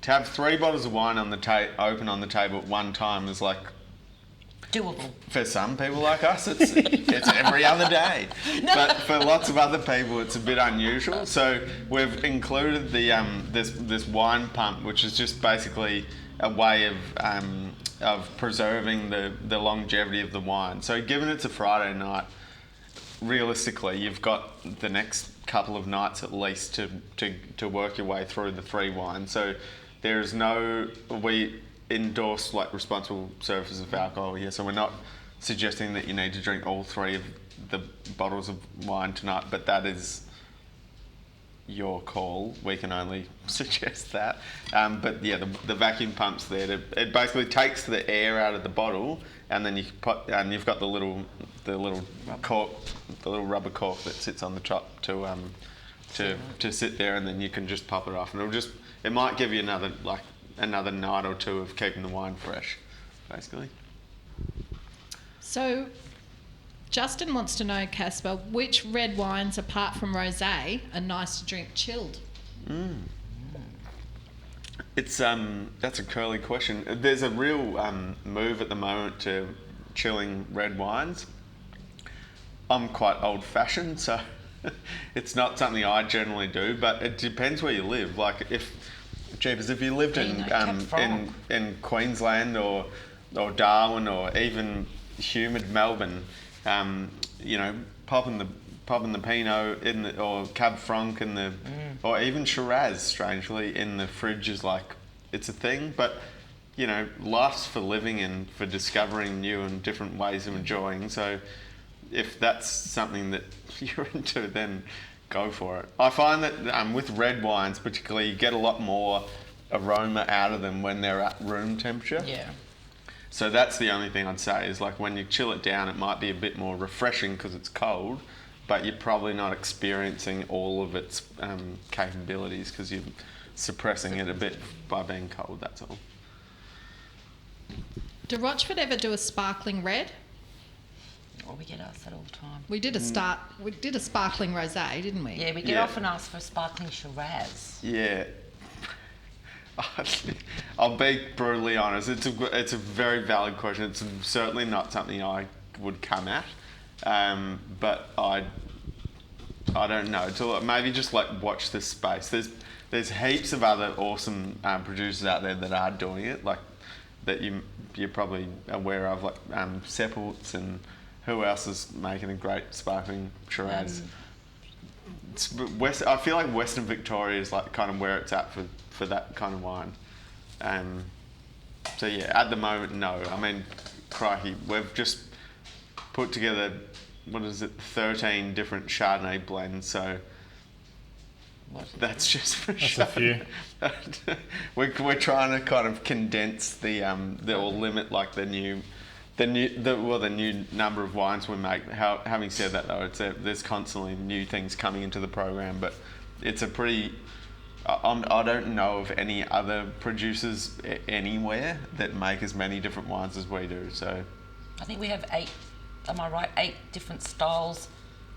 to have 3 bottles of wine on the open on the table at one time is like, Doable. for some people like us, it's every other day. But for lots of other people, it's a bit unusual. So we've included the this wine pump, which is just basically a way of preserving the longevity of the wine. So given it's a Friday night, realistically, you've got the next couple of nights at least to work your way through the 3 wines. So there's we endorse like responsible services of alcohol here, so we're not suggesting that you need to drink all 3 of the bottles of wine tonight, but that is your call. We can only suggest that. But yeah, the vacuum pump's there it basically takes the air out of the bottle, and then you've got the little cork, the little rubber cork that sits on the top to sit there, and then you can just pop it off, and it might give you another night or 2 of keeping the wine fresh, basically. So, Justin wants to know, Casper, which red wines, apart from rosé, are nice to drink chilled? It's that's a curly question. There's a real move at the moment to chilling red wines. I'm quite old-fashioned, so it's not something I generally do, but it depends where you live. Like if you lived in Queensland or Darwin or even humid Melbourne, popping the Pinot or Cab Franc or even Shiraz, strangely, in the fridge is like, it's a thing. But life's for living and for discovering new and different ways of enjoying. So if that's something that you're into, then go for it. I find that with red wines particularly, you get a lot more aroma out of them when they're at room temperature. Yeah. So that's the only thing I'd say is like when you chill it down, it might be a bit more refreshing because it's cold, but you're probably not experiencing all of its capabilities because you're suppressing it a bit by being cold, that's all. Do Rochford ever do a sparkling red? Well, we get asked that all the time. We did a sparkling rosé, didn't we? Yeah, we get often asked for a sparkling Shiraz. Yeah. I'll be brutally honest. It's a very valid question. It's certainly not something I would come at, but I don't know. Maybe just like watch this space. There's heaps of other awesome producers out there that are doing it, like that you're probably aware of, like Seppelts, and who else is making a great sparkling Shiraz. I feel like Western Victoria is like kind of where it's at for that kind of wine. So yeah, at the moment, no. I mean, crikey, we've just put together, 13 different Chardonnay blends, so that's just for sure. That's a few. We're trying to kind of condense or limit like the new number of wines we make. Having said that though, there's constantly new things coming into the program, but it's a pretty. I don't know of any other producers anywhere that make as many different wines as we do. So, I think we have 8. Am I right? 8 different styles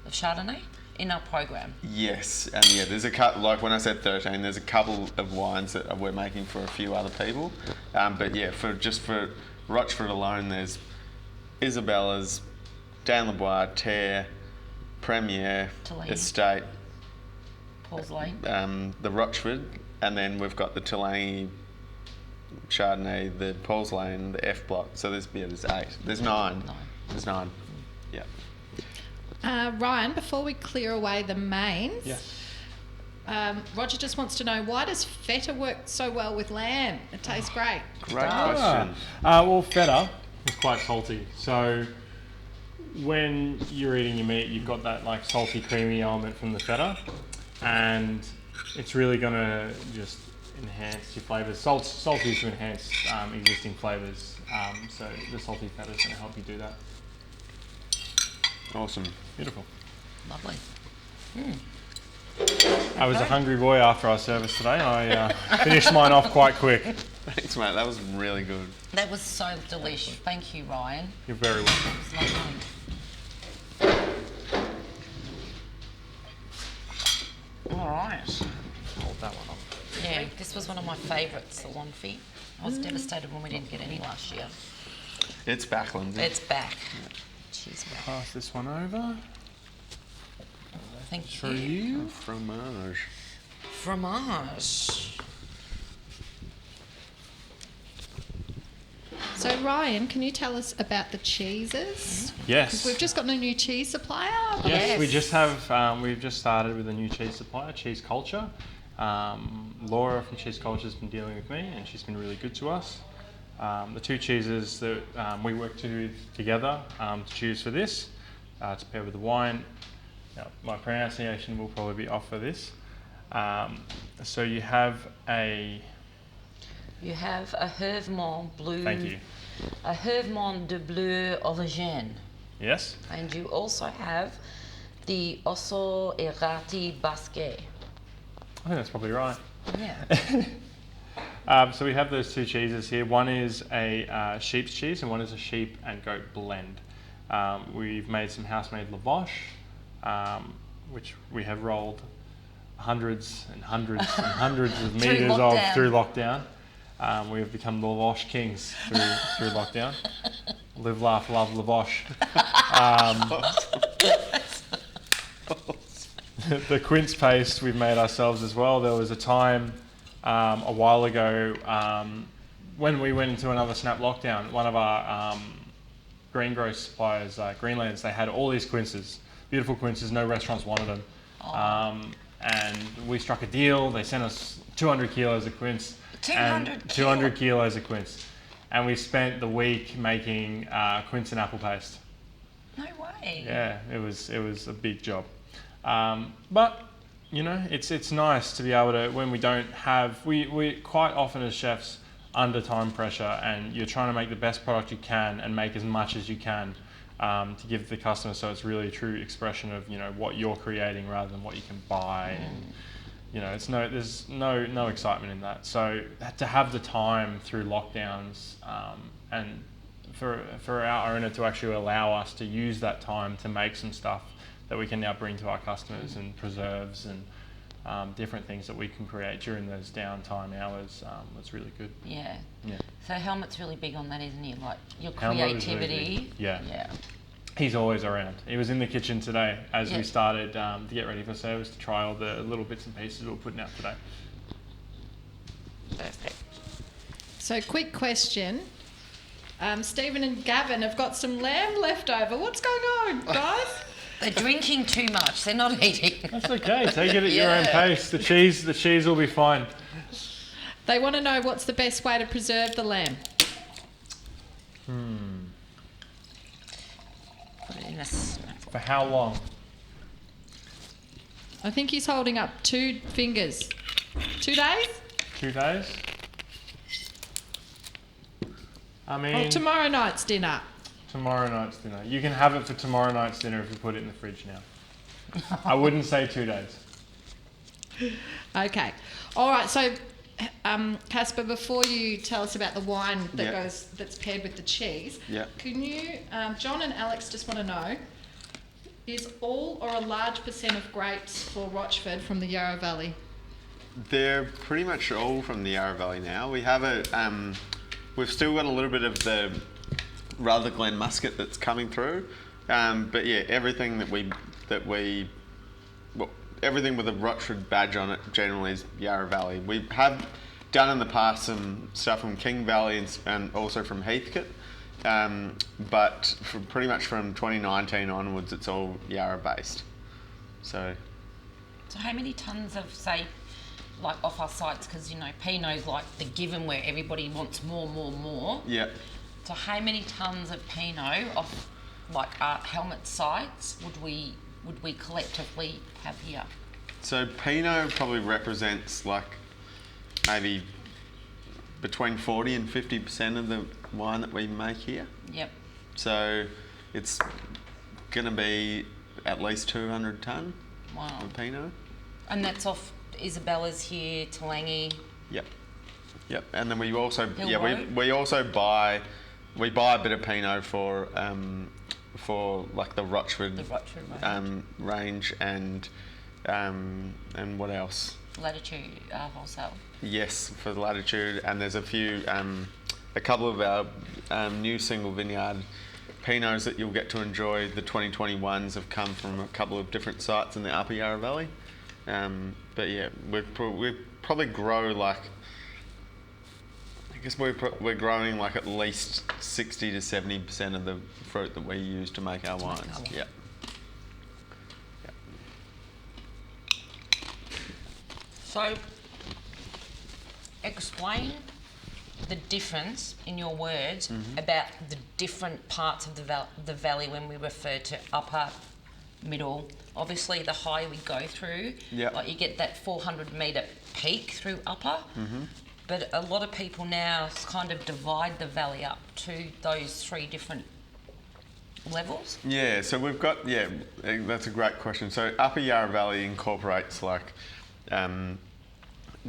of Chardonnay in our program. Yes, and yeah, there's a couple. Like when I said 13, there's a couple of wines that we're making for a few other people. But yeah, for Rochford alone, there's Isabella's, Dan Lebois, Terre, Premier, Tulane. Estate, Paul's Lane. the Rochford, and then we've got the Tulane Chardonnay, the Paul's Lane, the F Block. So there's 8. There's 9. There's 9. Yeah. Ryan, before we clear away the mains, Yes. Roger just wants to know, why does feta work so well with lamb? It tastes great. Great question. Well, feta is quite salty. So when you're eating your meat, you've got that like salty, creamy element from the feta, and it's really going to just enhance your flavours. Salt is to enhance existing flavours, so the salty feta is going to help you do that. Awesome. Beautiful. Lovely. I was a hungry boy after our service today. I finished mine off quite quick. Thanks, mate. That was really good. That was so delicious. Thank you, Ryan. You're very welcome. It was lovely. All right. This was one of my favourites, the Longfy. I was devastated when we didn't get any last year. It's back, Lindsay. It's back. Cheers, back. Pass this one over. Thank For you. you. Fromage. Fromage. So Ryan, can you tell us about the cheeses? Yes. We've just got a new cheese supplier. Yes, we Yes. just have. We've just started with a new cheese supplier, Cheese Culture. Laura from Cheese Culture has been dealing with me, and she's been really good to us. The two cheeses that we work together to choose for this, to pair with the wine. Now, my pronunciation will probably be off for this. So you have a. You have a Hervemont Bleu. Thank you. A Hervemont de Bleu Origine. Yes. And you also have the Osso Errati Basque. I think that's probably right. Yeah. So we have those two cheeses here. One is a sheep's cheese and one is a sheep and goat blend. We've made some house-made lavash, which we have rolled hundreds and hundreds and hundreds of Through meters of lockdown. through lockdown. We have become the lavash kings through lockdown. Live, laugh, love lavash. The quince paste we've made ourselves as well. There was a time a while ago when we went into another snap lockdown, one of our greengrocer suppliers, Greenlands, they had all these quinces, beautiful quinces, no restaurants wanted them. And we struck a deal, they sent us 200 kilos of quince. 200 kilos of quince. And we spent the week making quince and apple paste. No way. Yeah, it was a big job. But you know, it's nice to be able to, when we don't have, we quite often as chefs under time pressure, and you're trying to make the best product you can and make as much as you can to give the customer, so it's really a true expression of, you know, what you're creating rather than what you can buy. And you know, there's no excitement in that. So to have the time through lockdowns and for our owner to actually allow us to use that time to make some stuff that we can now bring to our customers, and preserves and different things that we can create during those downtime hours, was really good. Yeah. Yeah. So Helmut's really big on that, isn't he? Like your Helmut is really creativity. big. Yeah. Yeah. He's always around. He was in the kitchen today as Yeah. we started to get ready for service, to try all the little bits and pieces we were putting out today. Perfect. So quick question. Stephen and Gavin have got some lamb left over. What's going on, guys? They're drinking too much. They're not eating. That's okay. Take it at your own Yeah. pace. The cheese will be fine. They want to know what's the best way to preserve the lamb. Put it in a snack. For how long? I think he's holding up 2 fingers. 2 days? 2 days? I mean, Tomorrow night's dinner. tomorrow night's dinner. You can have it for tomorrow night's dinner if you put it in the fridge now. I wouldn't say 2 days. Okay. All right. So, Casper, before you tell us about the wine that Yeah. that's paired with the cheese, Yeah. can you, John and Alex, just want to know, is all or a large percent of grapes for Rochford from the Yarra Valley? They're pretty much all from the Yarra Valley now. We have we've still got a little bit of the Rutherglen muscat that's coming through, but yeah, everything everything with a Rochford badge on it generally is Yarra Valley. We have done in the past some stuff from King Valley and also from Heathcote, but pretty much from 2019 onwards, it's all Yarra based. So how many tons of, say, like off our sites, because you know Pinot's like the given where everybody wants more. yeah. So how many tons of Pinot off like our Helmut sites would we collectively have here? So Pinot probably represents like maybe between 40 and 50% of the wine that we make here. Yep. So it's going to be at least 200 tonne Wow. of Pinot. And that's off Isabella's here, Talangi. Yep. And then we also Hill Road? we also buy a bit of Pinot for like the Rochford, The Rochford range. range and what else? Latitude wholesale. Yes, for the Latitude, and there's a couple of our new single vineyard Pinots that you'll get to enjoy. The 2021s have come from a couple of different sites in the Upper Yarra Valley. But yeah, we probably grow like, I guess we're growing like at least 60 to 70% of the fruit that we use to make our wines. Yeah. So, explain the difference in your words about the different parts of the valley when we refer to upper, middle. Obviously, the higher we go through, like you get that 400-metre peak through upper. But a lot of people now kind of divide the valley up to those three different levels. Yeah, so we've got, that's a great question. So Upper Yarra Valley incorporates like,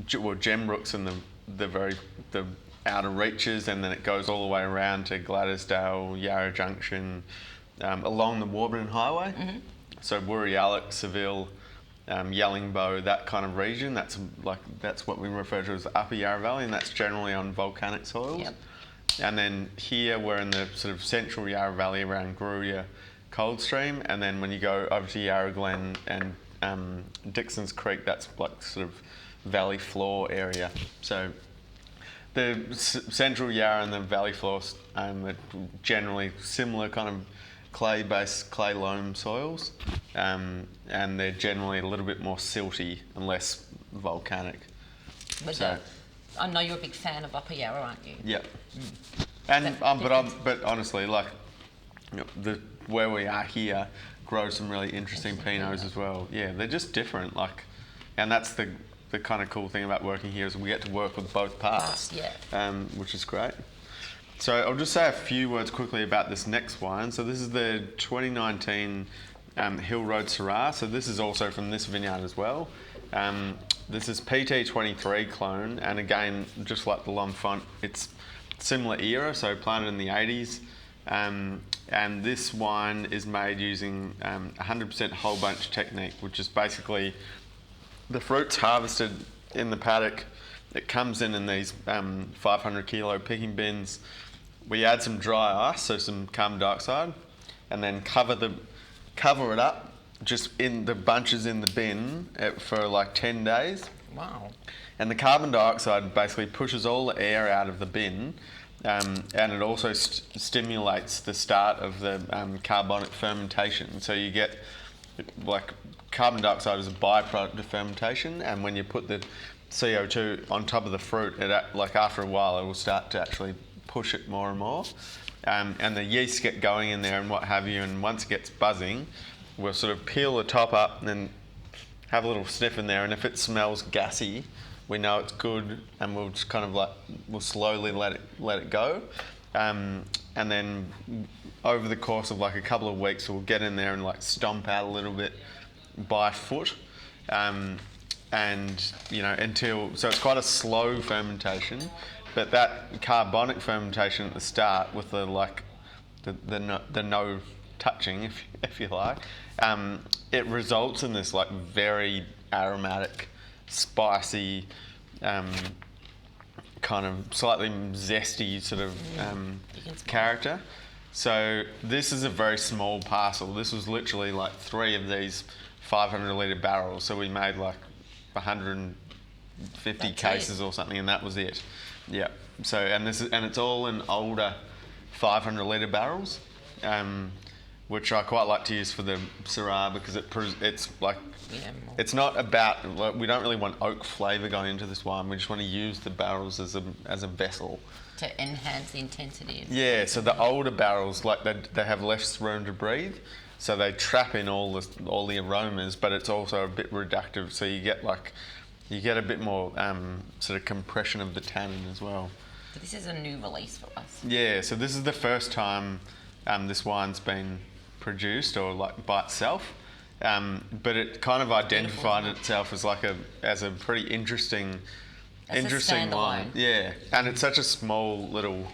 Gembrooks and the outer reaches, and then it goes all the way around to Gladdisdale, Yarra Junction, along the Warburton Highway. So Woorayalloc, Seville, Yellingbo, that kind of region. That's what we refer to as the Upper Yarra Valley, and that's generally on volcanic soils. And then here we're in the sort of central Yarra Valley around Gruya, Coldstream, and then when you go over to Yarra Glen and Dixon's Creek, that's like sort of valley floor area. So the central Yarra and the valley floors are generally similar kind of clay-based, clay loam soils, and they're generally a little bit more silty and less volcanic. But I know you're a big fan of Upper Yarra, aren't you? Yeah. And but honestly, like, you know, where we are here grows some really interesting Pinots as well. Yeah, they're just different. Like, and that's the kind of cool thing about working here is we get to work with both parts. Which is great. So I'll just say a few words quickly about this next wine. So this is the 2019 Hill Road Syrah. So this is also from this vineyard as well. This is PT23 clone, and again, just like the L'Enfant, it's similar era, so planted in the 80s. And this wine is made using 100% whole bunch technique, which is basically the fruit's harvested in the paddock. It comes in these 500 kilo picking bins. We add some dry ice, so some carbon dioxide, and then cover it up just in the bunches in the bin for like 10 days. Wow. And the carbon dioxide basically pushes all the air out of the bin, and it also stimulates the start of the carbonic fermentation. So you get, like, carbon dioxide is a byproduct of fermentation, and when you put the CO2 on top of the fruit, like after a while, it will start to actually push it more and more. And the yeast get going in there and what have you, and once it gets buzzing, we'll sort of peel the top up and then have a little sniff in there, and if it smells gassy, we know it's good, and we'll just kind of like, we'll slowly let it go. And then over the course of like a couple of weeks, we'll get in there and like stomp out a little bit by foot. And you know, so it's quite a slow fermentation, but that carbonic fermentation at the start with the no touching, if you like, it results in this like very aromatic, spicy, kind of slightly zesty sort of character. So this is a very small parcel. This was literally like 3 of these 500 litre barrels. So we made like 150 cases or something, and that was it. Yeah. So and it's all in older 500 litre barrels, which I quite like to use for the Syrah because it's like, it's not about, like, we don't really want oak flavour going into this wine. We just want to use the barrels as a vessel to enhance the intensity. Yeah. So the older barrels, like they have less room to breathe. So they trap in all the aromas, but it's also a bit reductive. So you get a bit more sort of compression of the tannin as well. So this is a new release for us. Yeah. So this is the first time this wine's been produced, or like by itself, but it kind of identified itself as a pretty interesting wine. Yeah. And it's such a small little,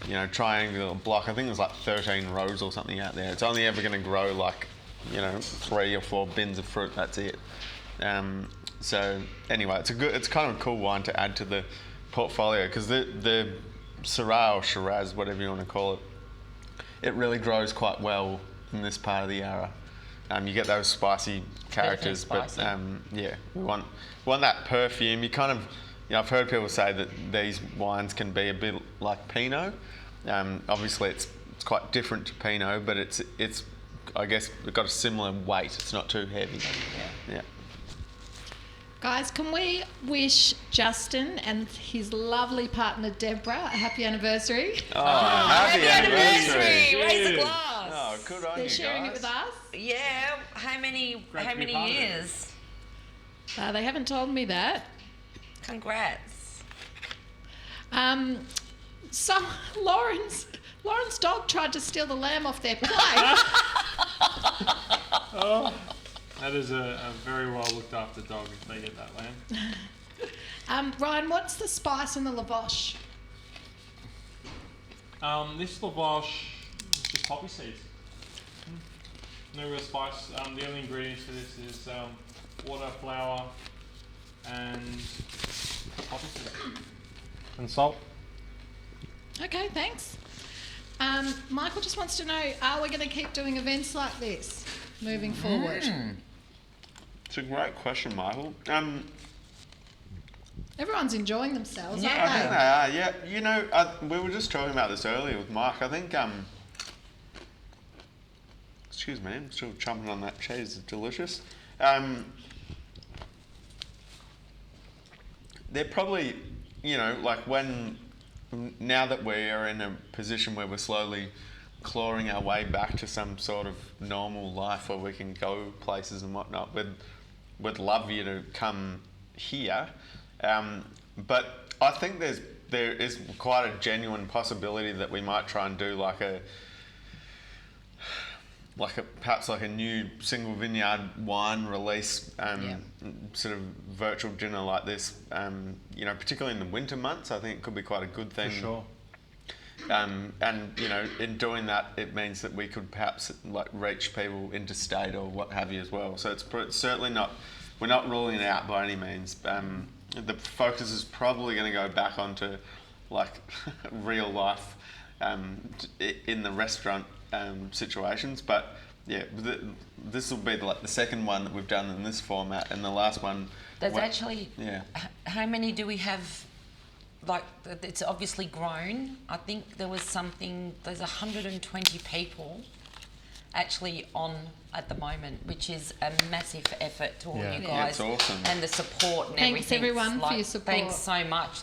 you know, triangular block. I think there's like 13 rows or something out there. It's only ever going to grow like, you know, 3 or 4 bins of fruit. That's it. So anyway, it's kind of a cool wine to add to the portfolio because the Syrah or Shiraz, whatever you want to call it, it really grows quite well in this part of the Yarra. You get those spicy characters, spicy. but yeah, we want that perfume. You kind of, I've heard people say that these wines can be a bit like Pinot. Obviously, it's quite different to Pinot, but it's I guess it's got a similar weight. It's not too heavy. Yeah. Guys, can we wish Justin and his lovely partner Deborah a happy anniversary? Oh, happy anniversary! Raise the glass. Oh, good on They're you sharing guys. it with us. Yeah. How many Great to be part of it. years? They haven't told me that. Congrats. So Lauren's dog tried to steal the lamb off their plate. Oh, that is a very well looked after dog if they get that lamb. Ryan, what's the spice in the lavash? This lavash is just poppy seeds. No real spice. The only ingredients for this is water, flour, and poppy seeds. And salt. Okay, thanks. Michael just wants to know, are we going to keep doing events like this moving forward? It's a great question, Michael. Everyone's enjoying themselves, Yeah. I aren't think they? they are, yeah. You know, we were just talking about this earlier with Mike. I think, excuse me, I'm still chomping on that cheese. It's delicious. They're probably, like now that we are in a position where we're slowly clawing our way back to some sort of normal life where we can go places and whatnot, we'd love you to come here. But I think there is quite a genuine possibility that we might try and do perhaps like a new single vineyard wine release, sort of virtual dinner like this. Particularly in the winter months, I think it could be quite a good thing. For sure. And in doing that, it means that we could perhaps reach people interstate or what have you as well. So it's certainly not. We're not ruling it out by any means. The focus is probably going to go back onto real life in the restaurant situations. But yeah, this will be the second one that we've done in this format, and the last one. How many do we have? It's obviously grown. I think there's 120 people actually on at the moment, which is a massive effort to all you guys. It's awesome. And the support and Thanks everything. everyone for your support. Thanks so much.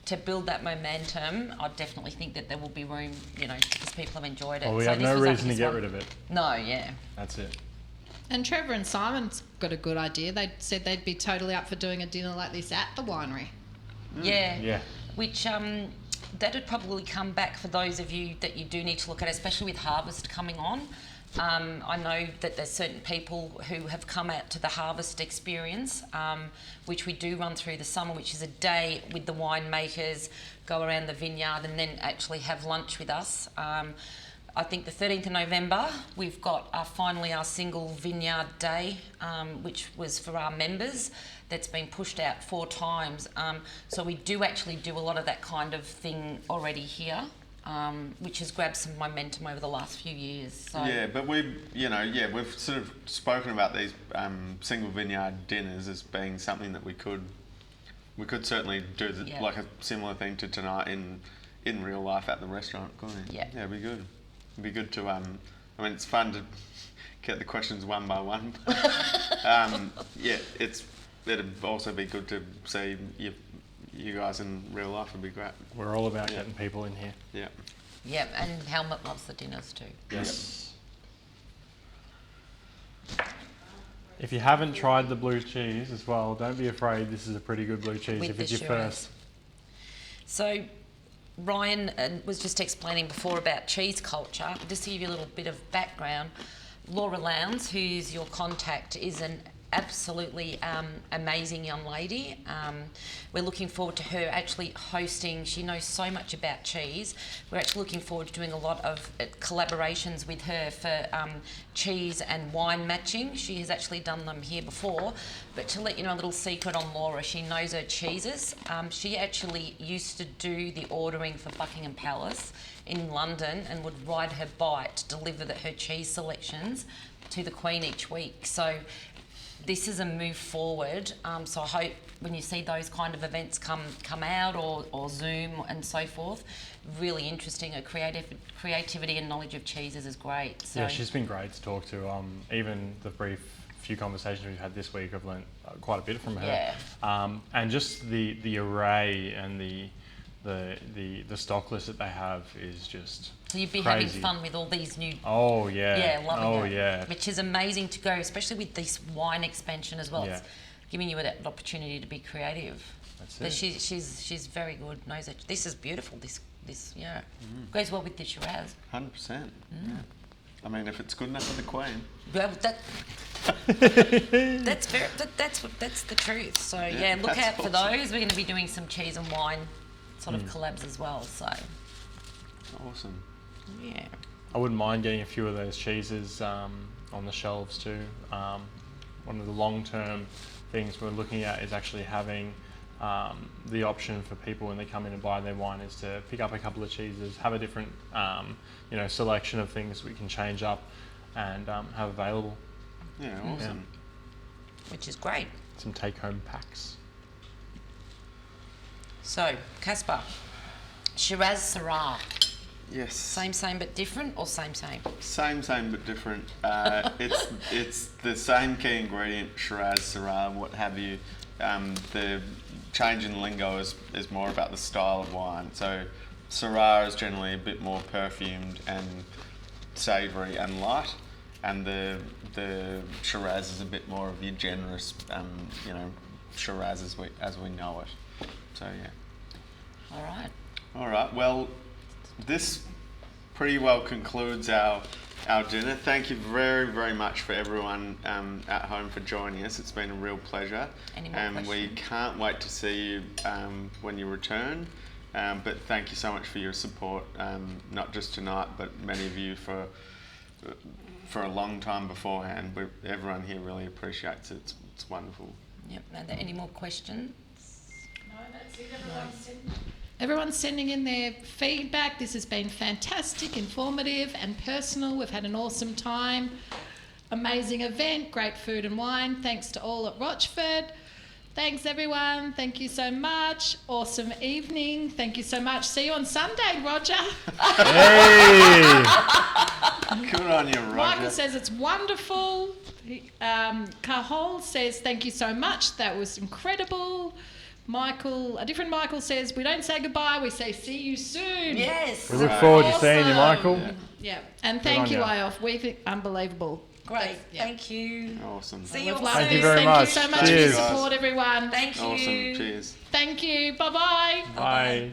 To build that momentum, I definitely think that there will be room, because people have enjoyed it. Well, we So have this no was reason to this get one. rid of it. No, yeah. That's it. And Trevor and Simon's got a good idea. They said they'd be totally up for doing a dinner like this at the winery. Yeah. Yeah. Which that'd probably come back for those of you that you do need to look at, especially with harvest coming on. I know that there's certain people who have come out to the harvest experience, which we do run through the summer, which is a day with the winemakers, go around the vineyard and then actually have lunch with us. I think the 13th of November, we've got finally our single vineyard day, which was for our members. That's been pushed out 4 times. So we do actually do a lot of that kind of thing already here, which has grabbed some momentum over the last few years. So. Yeah, but we've sort of spoken about these single vineyard dinners as being something that we could certainly do like a similar thing to tonight in real life at the restaurant, couldn't it? Yeah. Yeah, it'd be good. It'd be good to it's fun to get the questions one by one. It'd also be good to see you guys in real life. Would be great. We're all about getting people in here. Yeah. Yeah, and Helmut loves the dinners too. Yes. If you haven't tried the blue cheese as well, don't be afraid. This is a pretty good blue cheese With if it's the your Shiraz. first. So Ryan was just explaining before about cheese culture. Just to give you a little bit of background, Laura Lowndes, who's your contact, is an absolutely amazing young lady. We're looking forward to her actually hosting. She knows so much about cheese. We're actually looking forward to doing a lot of collaborations with her for cheese and wine matching. She has actually done them here before. But to let you know a little secret on Laura, she knows her cheeses. She actually used to do the ordering for Buckingham Palace in London and would ride her bike to deliver her cheese selections to the Queen each week. So this is a move forward. So I hope when you see those kind of events come out or Zoom and so forth, really interesting. Her creativity and knowledge of cheeses is great. So. Yeah, she's been great to talk to. Even the brief few conversations we've had this week, I've learnt quite a bit from her. Yeah. And just the array and the stock list that they have is just So you'd be crazy. having fun with all these new. Oh yeah. Yeah, loving it. Yeah. Which is amazing to go, especially with this wine expansion as well. Yeah. It's giving you that opportunity to be creative. That's But it. she's very good. Knows it. This is beautiful. This yeah goes well with the Shiraz. 100%. Yeah. I mean, if it's good enough for the Queen. Well, that's the truth. So yeah, look that's out for awesome. those. We're going to be doing some cheese and wine sort of collabs as well. So Awesome. yeah. I wouldn't mind getting a few of those cheeses on the shelves too. One of the long-term things we're looking at is actually having the option for people when they come in and buy their wine is to pick up a couple of cheeses, have a different selection of things we can change up and have available. Yeah, awesome. Which is great. Some take-home packs. So Caspar, Shiraz Syrah, Yes. same but different, or same? Same but different. It's the same key ingredient, Shiraz, Syrah, what have you. The change in lingo is more about the style of wine. So Syrah is generally a bit more perfumed and savoury and light, and the Shiraz is a bit more of your generous, Shiraz as we know it. So yeah. All right. All right. Well, this pretty well concludes our dinner. Thank you very, very much for everyone at home for joining us. It's been a real pleasure. Any more And we questions? can't wait to see you when you return. But thank you so much for your support, not just tonight, but many of you for a long time beforehand. Everyone here really appreciates it. It's wonderful. Yep. Are there any more questions? No, that's it. Everyone's sending in their feedback. This has been fantastic, informative and personal. We've had an awesome time. Amazing event, great food and wine. Thanks to all at Rochford. Thanks everyone. Thank you so much. Awesome evening. Thank you so much. See you on Sunday, Roger. Hey! Good on you, Roger. Michael says it's wonderful. Cahol says thank you so much. That was incredible. Michael, a different Michael says, we don't say goodbye, we say see you soon. Yes. We look forward to seeing you, Michael. Yeah, and thank on you, ya. Layoff. We've unbelievable. Great. Yeah. Thank you. Awesome. See you We've all loved Thank you this. very Thank much. you so much Cheers. for your support, everyone. Thank you. Awesome. Cheers. Thank you. Bye-bye. Bye.